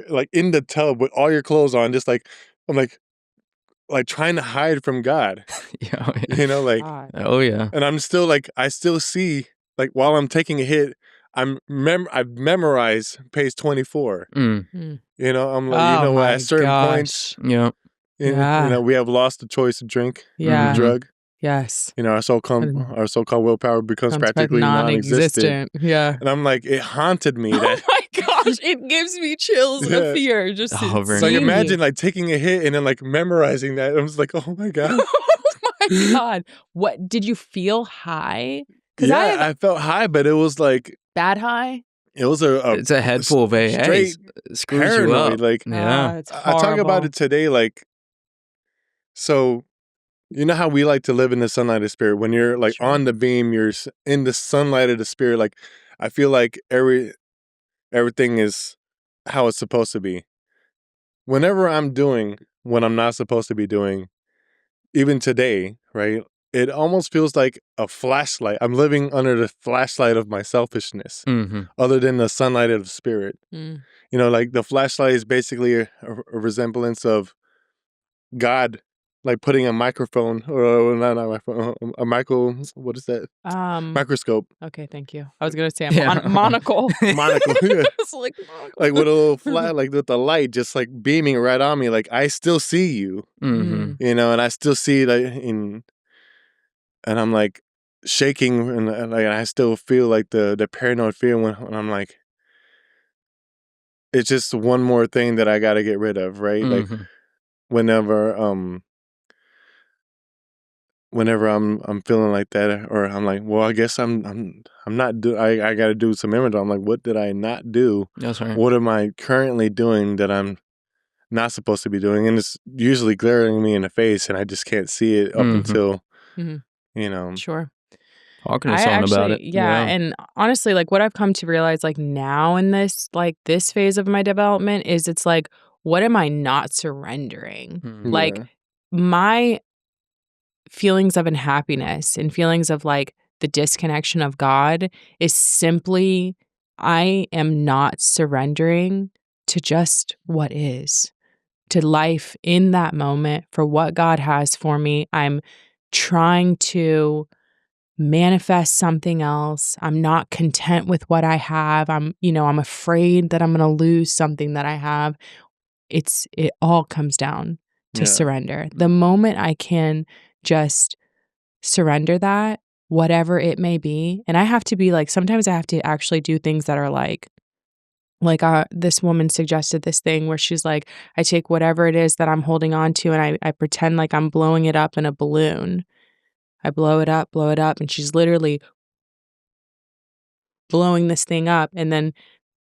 S1: like in the tub with all your clothes on, just like, I'm like trying to hide from God.
S3: Yeah.
S1: You know, like,
S2: God.
S3: Oh yeah.
S1: and I'm still like, I still see, like, while I'm taking a hit, I've memorized page 24.
S3: Mm.
S1: You know, I'm like, you
S2: Oh
S1: know,
S2: my
S1: at certain
S2: gosh.
S1: points,
S3: Yeah.
S1: you
S2: Yeah.
S1: know, we have lost the choice to drink,
S2: Yeah.
S1: drug.
S2: Yes.
S1: You know, our so-called willpower becomes
S2: Sounds like
S1: practically non-existent.
S2: Yeah.
S1: And I'm like, it haunted me.
S2: Oh
S1: That,
S2: my gosh, it gives me chills
S1: Yeah.
S2: of fear. Just
S3: Oh,
S2: to
S3: very
S1: so like,
S2: see
S1: imagine
S2: me.
S1: like taking a hit and then like memorizing that. I was like, oh my God.
S2: Oh my God. What did you feel high? Because
S1: Yeah,
S2: I have
S1: I felt high, but it was like,
S2: bad high.
S1: it was a
S3: It's a head full of AA.
S1: straight
S3: Screws you
S1: paranoid.
S3: up.
S1: Like,
S3: Yeah.
S2: It's
S1: I talk about
S2: horrible.
S1: it today. Like, so you know how we like to live in the sunlight of spirit. When you're like
S2: Sure.
S1: on the beam, you're in the sunlight of the spirit. Like, I feel like everything is how it's supposed to be. Whenever I'm doing what I'm not supposed to be doing, even today, right? It almost feels like a flashlight. I'm living under the flashlight of my selfishness,
S3: Mm-hmm.
S1: other than the sunlight of the spirit.
S2: Mm.
S1: You know, like the flashlight is basically a resemblance of God like putting a microphone or not a microphone, what is that? Microscope.
S2: Okay, thank you. I was gonna say
S3: Yeah.
S2: monocle.
S1: Monocle. Yeah.
S2: It's like monocle.
S1: Like with a little flat, like with the light just like beaming right on me. Like I still see you,
S3: Mm-hmm.
S1: you know, and I still see like and I'm like shaking and like I still feel like the paranoid feeling when I'm like, it's just one more thing that I got to get rid of, right? Like
S3: Mm-hmm.
S1: whenever I'm feeling like that, or I'm like, well, I guess I'm not I got to do some inventory. I'm like, what did I not do?
S3: That's right.
S1: What am I currently doing that I'm not supposed to be doing? And it's usually glaring me in the face, and I just can't see it up
S3: Mhm.
S1: until
S2: Mhm.
S1: you know.
S2: Sure.
S3: Talking to someone about it.
S2: Yeah, and honestly, like what I've come to realize like now in this phase of my development is it's like, what am I not surrendering?
S3: Mhm.
S2: Like
S1: Yeah.
S2: my feelings of unhappiness and feelings of like the disconnection of God is simply I am not surrendering to just what is, to life in that moment for what God has for me. I'm trying to manifest something else. I'm not content with what I have. I'm afraid that I'm going to lose something that I have. It all comes down to
S1: Yeah.
S2: surrender. The moment I can just surrender that, whatever it may be, and I have to be like, sometimes I have to actually do things that are like this woman suggested this thing where she's like, I take whatever it is that I'm holding on to and I pretend like I'm blowing it up in a balloon. I blow it up, and she's literally blowing this thing up and then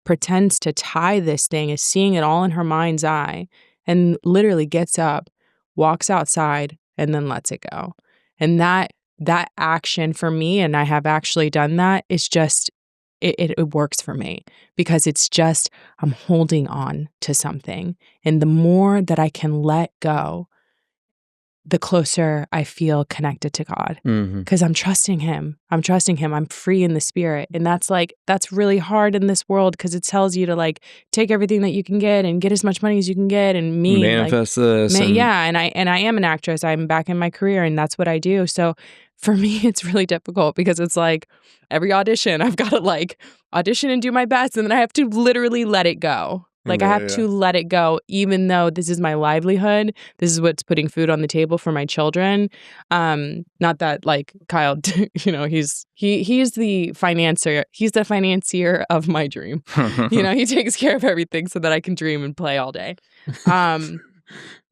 S2: pretends to tie this thing, is seeing it all in her mind's eye, and literally gets up, walks outside, and then lets it go. And that action for me, and I have actually done that, is just it works for me because it's just I'm holding on to something. And the more that I can let go, the closer I feel connected to God
S3: Mhm.
S2: because I'm trusting him. I'm free in the spirit. And that's really hard in this world because it tells you to like take everything that you can get and get as much money as you can get. And me,
S3: Manifest this.
S2: yeah. And I am an actress. I'm back in my career and that's what I do. So for me, it's really difficult because it's like every audition, I've got to like audition and do my best. And then I have to literally let it go. Like I have to let it go, even though this is my livelihood. This is what's putting food on the table for my children. Not that like Kyle, he's the financier. He's the financier of my dream. He takes care of everything so that I can dream and play all day.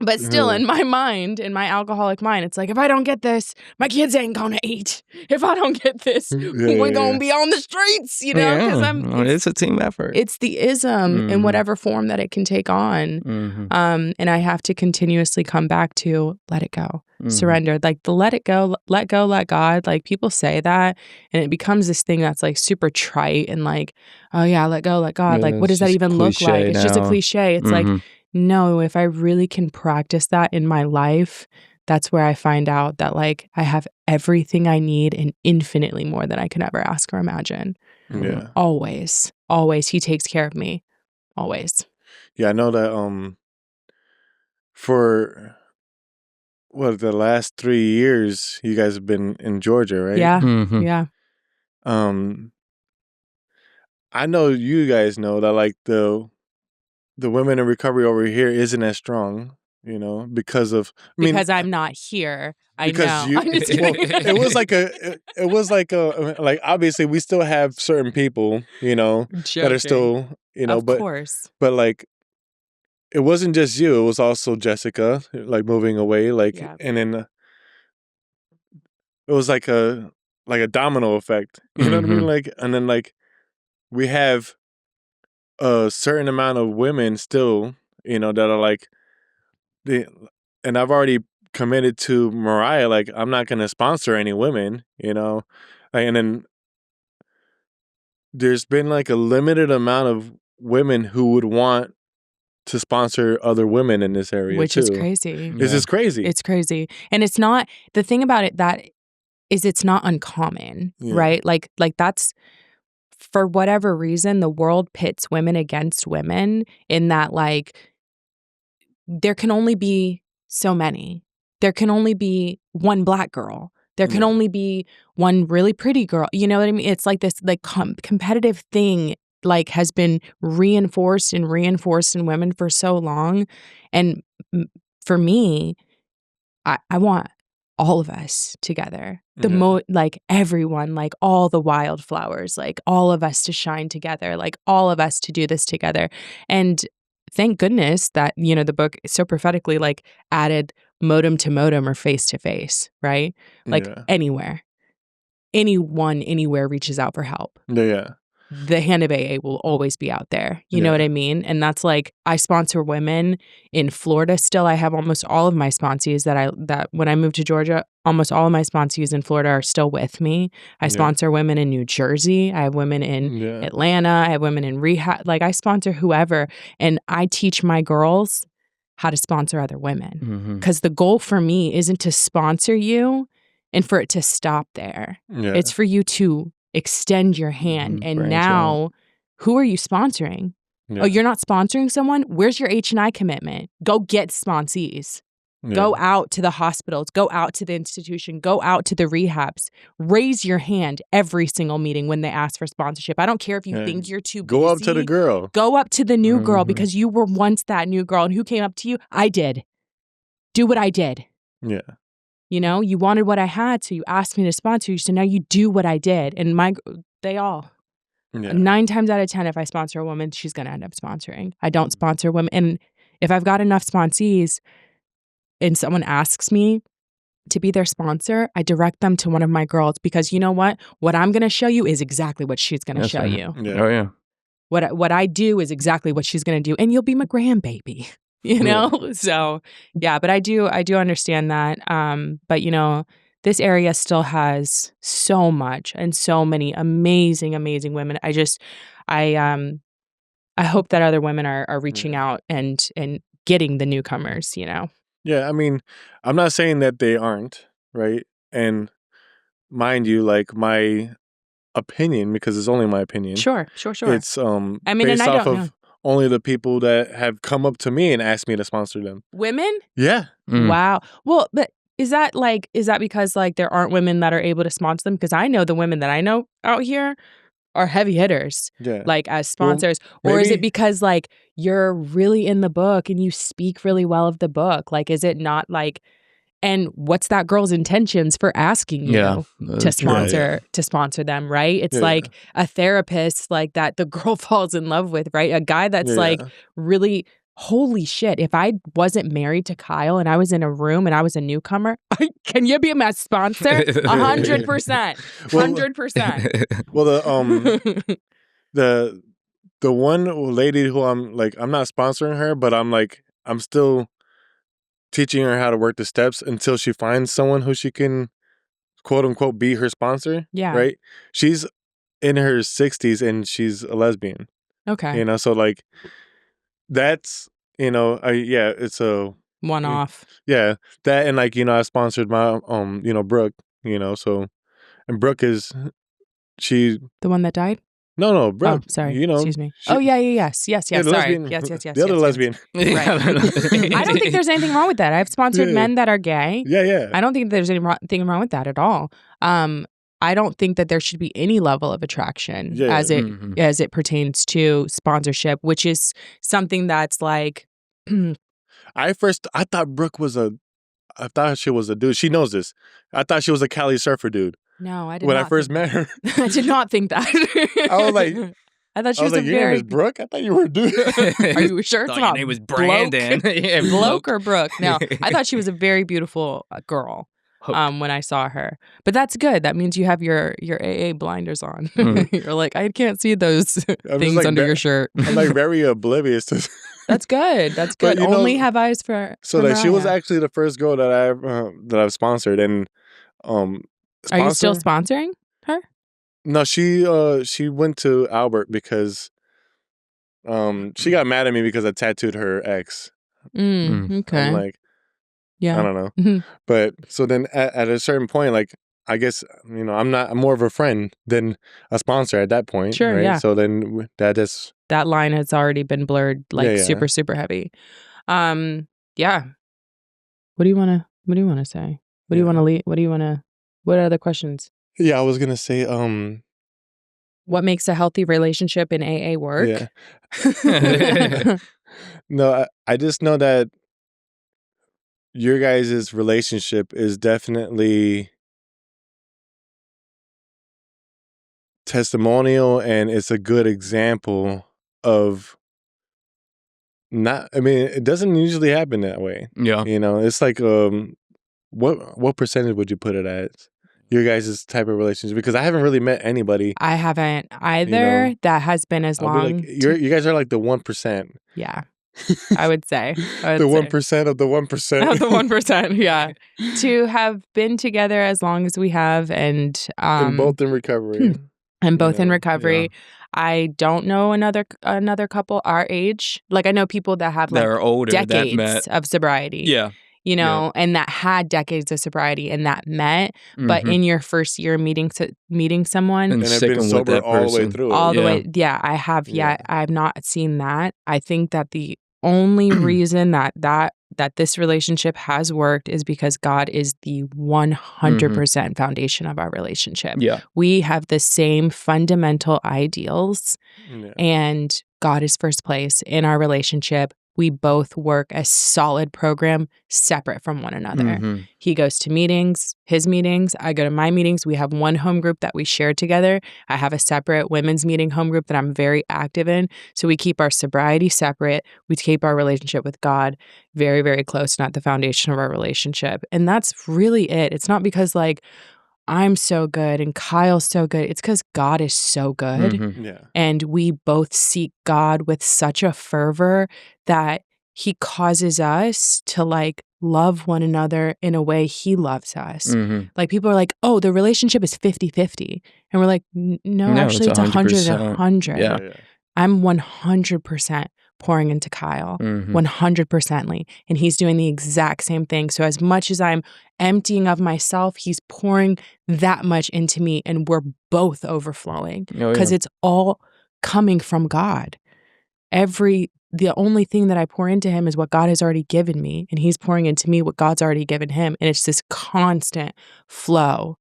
S2: But still, in my mind, in my alcoholic mind, it's like, if I don't get this, my kids ain't gonna eat. If I don't get this, we're gonna be on the streets, because
S3: it's a team effort.
S2: It's the ism in whatever form that it can take on. And I have to continuously come back to let it go, surrender, like the let it go, let God. Like people say that and it becomes this thing that's like super trite and like, oh yeah, let go, let God.
S3: Yeah,
S2: like, what does that even look like? It's just a cliche. It's like, no, if I really can practice that in my life, that's where I find out that like I have everything I need and infinitely more than I could ever ask or imagine.
S1: Yeah.
S2: Always he takes care of me. Always.
S1: Yeah, I know that for the last 3 years you guys have been in Georgia, right?
S2: Yeah.
S3: Mhm.
S2: Yeah.
S1: I know you guys know that like the women in recovery over here isn't as strong, because of
S2: Because I'm not here. I
S1: because
S2: know. I'm just kidding.
S1: it was like like obviously we still have certain people, that are still,
S2: Of
S1: but
S2: course.
S1: like it wasn't just you, it was also Jessica like moving away, like
S2: Yeah.
S1: and then it was like a domino effect. You know what I mean? Like and then like we have a certain amount of women still, that are like and I've already committed to Mariah, like I'm not gonna sponsor any women, and then there's been like a limited amount of women who would want to sponsor other women in this area
S2: Which
S1: too.
S2: is crazy.
S1: This is crazy.
S2: It's crazy. And it's not, the thing about it that is it's not uncommon,
S1: Yeah.
S2: right? Like that's, for whatever reason, the world pits women against women in that like there can only be so many. there can only be one black girl. There can
S1: Yeah.
S2: only be one really pretty girl. You know what I mean? It's like this like competitive thing like has been reinforced in women for so long. And for me, I want all of us together.
S1: Yeah.
S2: Like everyone, like all the wildflowers, like all of us to shine together, like all of us to do this together. And thank goodness that, you know, the book so prophetically like added modem to modem or face to face, right? Like
S1: Yeah.
S2: anywhere, anyone, anywhere reaches out for help.
S1: Yeah.
S2: The hand of AA will always be out there. You know
S1: Yeah.
S2: what I mean? And that's like, I sponsor women in Florida still. I have almost all of my sponsees that when I moved to Georgia, almost all of my sponsees in Florida are still with me. I
S1: Yeah.
S2: sponsor women in New Jersey. I have women in
S1: Yeah.
S2: Atlanta. I have women in rehab. Like I sponsor whoever. And I teach my girls how to sponsor other women. Because the goal for me isn't to sponsor you and for it to stop there.
S1: Yeah.
S2: It's for you to extend your hand. And
S3: Branch
S2: now, who are you sponsoring?
S1: Yeah.
S2: Oh, you're not sponsoring someone? Where's your H&I commitment? Go get sponsees.
S1: Yeah.
S2: Go out to the hospitals. Go out to the institution. Go out to the rehabs. Raise your hand every single meeting when they ask for sponsorship. I don't care if you
S1: Yeah.
S2: think you're too busy.
S1: Go up to the girl.
S2: Go up to the new girl
S3: Mhm.
S2: because you were once that new girl. And who came up to you? I did. Do what I did.
S1: Yeah.
S2: You know, you wanted what I had, so you asked me to sponsor you. So now you do what I did. And they all,
S1: Yeah.
S2: 9 times out of 10, if I sponsor a woman, she's going to end up sponsoring. I don't sponsor women. And if I've got enough sponsees and someone asks me to be their sponsor, I direct them to one of my girls because you know what? What I'm going to show you is exactly what she's going to show you.
S1: Yeah.
S3: Oh yeah.
S2: What I do is exactly what she's going to do. And you'll be my grandbaby. You know? So yeah, but I do understand that. But you know, this area still has so much and so many amazing, amazing women. I hope that other women are reaching out and getting the newcomers, you know.
S1: Yeah. I mean, I'm not saying that they aren't, right? And mind you, like my opinion, because it's only my opinion.
S2: Sure.
S1: It's
S2: I mean, and
S1: based
S2: I
S1: off
S2: don't
S1: of
S2: know.
S1: only the people that have come up to me and asked me to sponsor them.
S2: Women?
S1: Yeah.
S3: Mm.
S2: Wow. Well, but is that because like there aren't women that are able to sponsor them? Because I know the women that I know out here are heavy hitters,
S1: Yeah.
S2: like as sponsors. Or is it
S1: maybe-
S2: because like you're really in the book and you speak really well of the book? Like, is it not like, and what's that girl's intentions for asking you
S3: Yeah.
S2: to
S3: True.
S2: sponsor them, right? It's
S1: Yeah.
S2: like a therapist like that the girl falls in love with, right? A guy that's
S1: Yeah.
S2: like really, holy shit, if I wasn't married to Kyle and I was in a room and I was a newcomer, can you be my sponsor? 100%.
S1: Well-
S2: 100%.
S1: Well, the one lady who I'm not sponsoring her, but I'm still teaching her how to work the steps until she finds someone who she can quote unquote be her sponsor.
S2: Yeah.
S1: Right. She's in her 60s and she's a lesbian.
S2: Okay.
S1: You know, so like that's it's a
S2: One off.
S1: yeah, that and like, I sponsored my Brooke, so and Brooke is she
S2: The one that died?
S1: no, Brooke.
S2: Oh, sorry.
S1: You know,
S2: Excuse me.
S1: she-
S2: Oh, yeah. Yes.
S1: yeah, the
S2: Sorry.
S1: lesbian-
S2: Yes.
S1: The other
S2: yes.
S1: lesbian.
S2: Right. I don't think there's anything wrong with that. I've sponsored
S1: Yeah.
S2: men that are gay.
S1: Yeah.
S2: I don't think there's anything wrong with that at all. I don't think that there should be any level of attraction
S1: Yeah.
S3: Mhm.
S2: as it pertains to sponsorship, which is something that's like,
S1: I thought Brooke I thought she was a dude. She knows this. I thought she was a Cali surfer dude
S2: no, I did
S1: when
S2: not
S1: I first
S2: think
S1: met her.
S2: that. I did not think that.
S1: I was like-
S2: I thought she
S1: I
S2: was,
S1: was like,
S2: a
S1: your name
S2: very.
S1: is Brooke? I thought you were a dude.
S2: Are you sure it's
S3: Thought
S2: not
S3: your name was Brandon? Yeah,
S2: Bloke or Brooke? No, I thought she was a very beautiful girl.
S3: Hook.
S2: When I saw her, but that's good. That means you have your AA blinders on.
S3: Mhm.
S2: You're like, I can't see those
S1: I'm
S2: things
S1: just,
S2: under your shirt.
S1: I'm like very oblivious to.
S2: That's good. That's good.
S1: But, you know,
S2: Only have eyes for.
S1: So
S2: for
S1: like she was
S2: Mariah.
S1: actually the first girl that I've sponsored and
S2: Are you still
S1: sponsor-
S2: sponsoring her?
S1: No, she went to Albert because she got mad at me because I tattooed her ex.
S2: Okay.
S1: I'm like,
S2: yeah.
S1: I don't know.
S2: Mhm.
S1: But so then at a certain point, like I guess I'm more of a friend than a sponsor at that point.
S2: Sure,
S1: right?
S2: yeah.
S1: So then that is
S2: That line has already been blurred, like
S1: Yeah.
S2: super, super heavy. Yeah. What do you want to? What do you want to say? What do you want to leave? What other questions?
S1: Yeah, I was gonna say,
S2: What makes a healthy relationship in AA work?
S1: yeah. No, I just know that your guys' relationship is definitely testimonial, and it's a good example of it doesn't usually happen that way.
S3: Yeah.
S1: You know, it's like, what percentage would you put it at? Your guys' type of relationship? Because I haven't really met anybody.
S2: I haven't either that has been as
S1: I'll be
S2: long.
S1: like, you guys are like the 1%.
S2: Yeah, I would say.
S1: The 1% of the 1%.
S2: Of the 1%, yeah. To have been together as long as we have, and
S1: both in recovery.
S2: And both in
S1: know,
S2: recovery.
S3: yeah.
S2: I don't know another couple our age. Like, I know people that have
S3: That
S2: like
S3: are older that
S2: decades
S3: met.
S2: of sobriety.
S3: Yeah.
S2: You know, and that had decades of sobriety and that met. But in your first year meeting someone,
S3: And
S1: have
S3: sticking
S1: been
S3: with
S1: sober
S3: that
S1: all the way
S3: person.
S1: through.
S2: all the way. Yeah, I have yet. I have not seen that. I think that the only reason that this relationship has worked is because God is the 100% foundation of our relationship.
S3: Yeah.
S2: We have the same fundamental ideals, and God is first place in our relationship. We both work a solid program separate from one another. He goes to his meetings. I go to my meetings. We have one home group that we share together. I have a separate women's meeting home group that I'm very active in. So we keep our sobriety separate. We keep our relationship with God very, very close, not the foundation of our relationship. And that's really it. It's not because like I'm so good and Kyle's so good. It's because God is so good.
S1: Yeah.
S2: And we both seek God with such a fervor that he causes us to like love one another in a way he loves us. Like people are like, oh, the relationship is 50-50. And we're like, no, actually it's 100-100.
S3: Yeah.
S2: I'm 100% pouring into Kyle, 100%ly. And he's doing the exact same thing. So as much as I'm emptying of myself, he's pouring that much into me, and we're both overflowing because it's all coming from God. The only thing that I pour into him is what God has already given me, and he's pouring into me what God's already given him. And it's this constant flow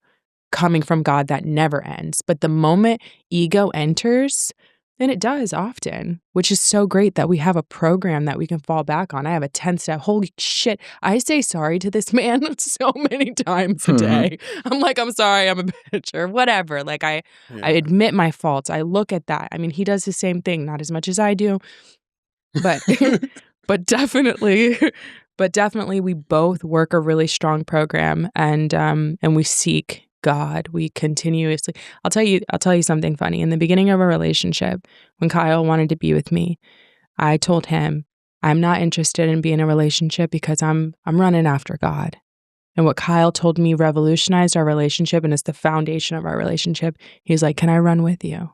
S2: coming from God that never ends. But the moment ego enters, then it does often, which is so great that we have a program that we can fall back on. I have a 10-step. Holy shit. I say sorry to this man so many times a day. I'm like, I'm sorry, I'm a bitch or whatever. Like I admit my faults. I look at that. I mean, he does the same thing, not as much as I do, but but definitely we both work a really strong program, and we seek God. We continuously. I'll tell you something funny. In the beginning of our relationship, when Kyle wanted to be with me, I told him, I'm not interested in being in a relationship because I'm running after God. And what Kyle told me revolutionized our relationship and is the foundation of our relationship. He's like, can I run with you?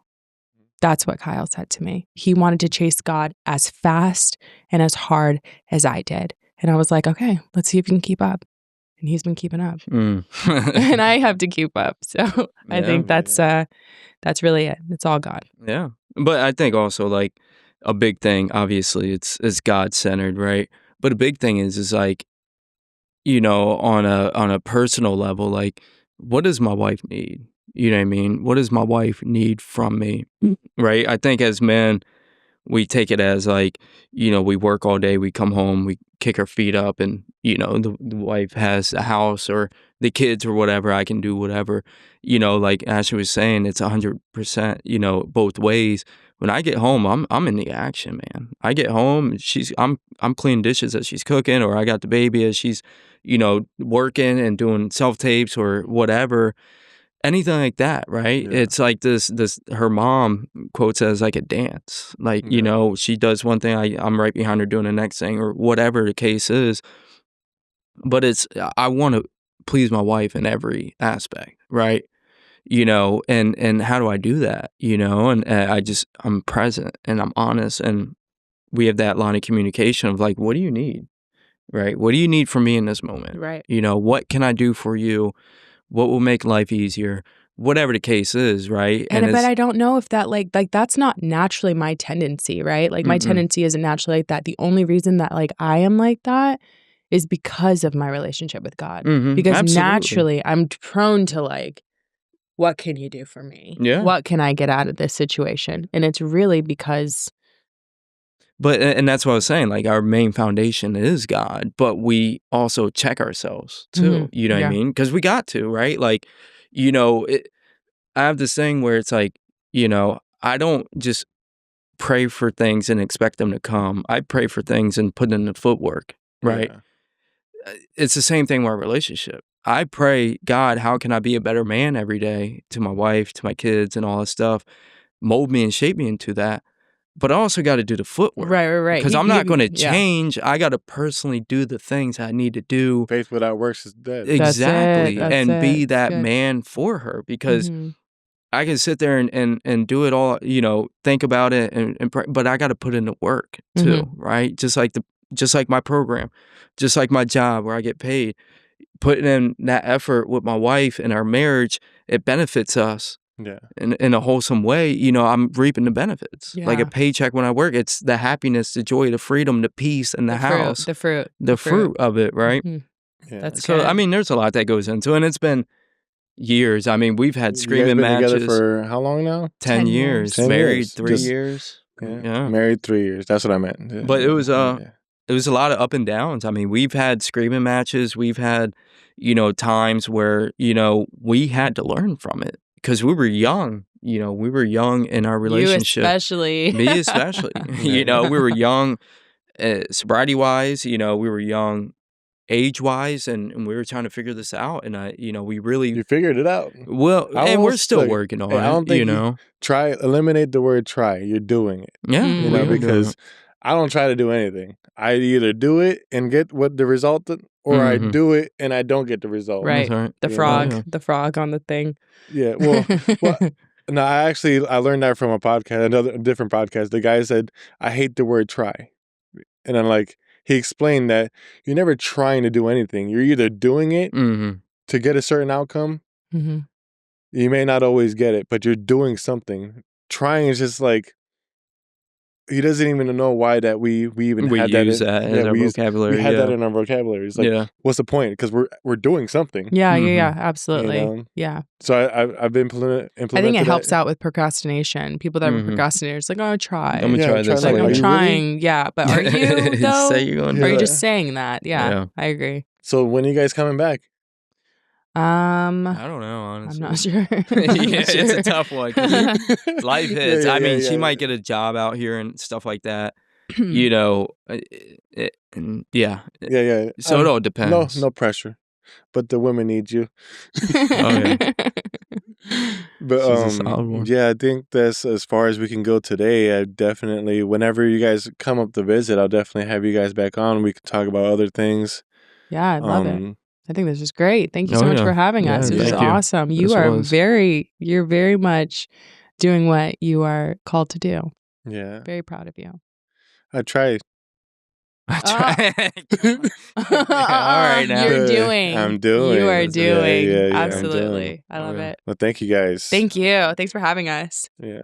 S2: That's what Kyle said to me. He wanted to chase God as fast and as hard as I did. And I was like, okay, let's see if you can keep up. And he's been keeping up. And I have to keep up. So I think that's really it. It's all God.
S3: Yeah. But I think also like a big thing, obviously it's God-centered, right? But a big thing is like, you know, on a personal level, like what does my wife need? You know what I mean? What does my wife need from me? Right? I think as men, we take it as like, you know, we work all day, we come home, we kick our feet up, and, you know, the wife has a house or the kids or whatever, I can do whatever. You know, like Ashley was saying, it's 100%, you know, both ways. When I get home, I'm in the action, man. I get home, I'm cleaning dishes as she's cooking, or I got the baby as she's, you know, working and doing self-tapes or whatever. Anything like that, right?
S1: Yeah.
S3: It's like this her mom quotes it as like a dance. Like, you know, she does one thing, I'm right behind her doing the next thing or whatever the case is. But I want to please my wife in every aspect, right? You know, and how do I do that? You know, and I'm present and I'm honest, and we have that line of communication of like, what do you need? Right? What do you need from me in this moment?
S2: Right.
S3: You know, what can I do for you? What will make life easier? Whatever the case is, right?
S2: But I don't know if that like that's not naturally my tendency, right? Like my tendency isn't naturally like that. The only reason that like I am like that is because of my relationship with God.
S3: Mhm,
S2: Because
S3: absolutely.
S2: naturally, I'm prone to like, what can you do for me?
S3: Yeah.
S2: What can I get out of this situation? And it's really because
S3: But and that's what I was saying, like, our main foundation is God, but we also check ourselves too, you know what I
S2: Yeah.
S3: mean? Because we got to, right? Like, you know, I have this thing where it's like, you know, I don't just pray for things and expect them to come. I pray for things and put in the footwork, right?
S1: Yeah.
S3: It's the same thing with our relationship. I pray, God, how can I be a better man every day to my wife, to my kids, and all that stuff? Mold me and shape me into that. But I also got to do the footwork.
S2: Right.
S3: Because
S2: He-
S3: I'm not
S2: he-
S3: going to
S2: yeah.
S3: change. I got to personally do the things I need to do.
S1: Faith without works is dead.
S2: That's it,
S3: Exactly.
S2: that's
S3: And
S2: it.
S3: be
S2: It's
S3: that
S2: good.
S3: man for her. Because
S2: Mhm.
S3: I can sit there and do it all, you know, think about it and pray, but I got to put in the work too, right? Just like my program, just like my job where I get paid, putting in that effort with my wife and our marriage, it benefits us
S1: Yeah.
S3: in a wholesome way. You know, I'm reaping the benefits. Like a
S2: Yeah.
S3: paycheck when I work, it's the happiness, the joy, the freedom, the peace, and the house,
S2: The fruit.
S3: the fruit of it, right?
S2: Mhm.
S1: Yeah.
S2: That's
S3: So,
S2: good.
S3: I mean, there's a lot that goes into it, and it's been years. I mean, we've had
S1: You guys
S3: screaming
S1: been together
S3: matches.
S1: for how long now?
S3: 10
S2: 10
S3: years.
S1: 10
S3: Married
S1: years.
S3: 3
S1: Just-
S3: years.
S1: Yeah.
S3: Yeah.
S1: Married 3 years. That's what I meant. Yeah,
S3: But it was
S1: yeah.
S3: it was a lot of up and downs. I mean, we've had screaming matches. We've had, you know, times where, you know, we had to learn from it because we were young. You know, we were young in our relationship.
S2: You especially.
S3: Me especially. You know, we were young sobriety wise. You know, we were young age wise, and we were trying to figure this out. And you know, we really
S1: You figured it out.
S3: well,
S1: I
S3: and we're
S1: almost,
S3: still
S1: like,
S3: working on
S1: I don't
S3: it.
S1: think
S3: You know,
S1: eliminate the word try. You're doing it.
S3: yeah,
S2: Mm.
S1: You
S3: we
S1: know,
S3: are doing
S1: because
S3: it.
S1: I don't try to do anything. I either do it and get what the result, or I
S3: Mhm.
S1: do it and I don't get the result.
S2: Right.
S3: That's right.
S2: The
S1: You
S2: frog.
S3: know?
S2: The frog on the thing.
S1: Yeah. Well, no, I learned that from a different podcast. The guy said, I hate the word try. And I'm like, he explained that you're never trying to do anything. You're either doing it
S3: Mm-hmm.
S1: to get a certain outcome.
S2: Mm-hmm.
S1: You may not always get it, but you're doing something. Trying is just like, he doesn't even know why that we even
S3: We
S1: had that.
S3: use that as our vocabulary.
S1: We had
S3: yeah.
S1: that in our vocabulary. It's like,
S3: yeah.
S1: what's the point? Because we're doing something.
S2: Yeah,
S3: Mhm.
S2: absolutely.
S1: You know?
S2: Yeah.
S1: So I've been implemented.
S2: I think it helps out with procrastination. People that are
S3: Mhm.
S2: procrastinators, like, oh, try.
S3: I'm gonna
S1: Yeah,
S3: try
S1: try
S3: this.
S1: that.
S2: Like,
S1: Are
S2: I'm
S1: you really?
S2: trying. Yeah. But are you, though?
S3: Say you're gonna
S2: Or are
S3: do
S2: you
S3: it.
S2: just saying that? Yeah. I agree.
S1: So when are you guys coming back?
S3: I don't know, honestly.
S2: I'm not sure.
S3: Yeah, it's a tough one. 'Cause life hits.
S1: Yeah,
S3: I mean,
S1: yeah,
S3: she
S1: yeah.
S3: might get a job out here and stuff like that. You know, and yeah.
S1: Yeah.
S3: So it all depends.
S1: No pressure. But the women need you.
S3: yeah.
S1: But
S3: She's a solid one.
S1: yeah, I think that's as far as we can go today. I definitely, whenever you guys come up to visit, I'll definitely have you guys back on. We can talk about other things.
S2: Yeah, I love it. I think this is great. Thank you
S3: Oh,
S2: so much
S3: yeah.
S2: for having
S3: Yeah,
S2: us. It was
S1: thank you.
S2: awesome. You
S3: This
S2: are
S3: was.
S2: you're very much doing what you are called to do.
S1: Yeah,
S2: Very proud of you.
S1: I tried.
S3: I try.
S2: All
S3: right, now.
S2: You're doing.
S1: I'm doing.
S2: You are
S1: Yeah,
S2: doing.
S1: yeah, I'm
S2: Absolutely.
S1: doing.
S2: I love
S3: Yeah.
S2: it.
S1: Well, thank you guys.
S2: Thank you. Thanks for having us.
S1: Yeah.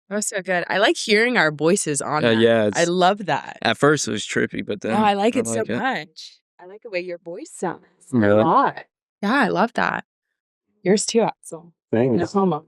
S2: That was so good. I like hearing our voices on that.
S3: Yeah,
S2: I love that.
S3: at first it was trippy, but then
S2: Oh, I like it so
S3: it.
S2: much. I like the way your voice sounds.
S3: Really?
S2: A lot. Yeah, I love that. Yours too, Axel.
S1: Thanks.
S2: No homo.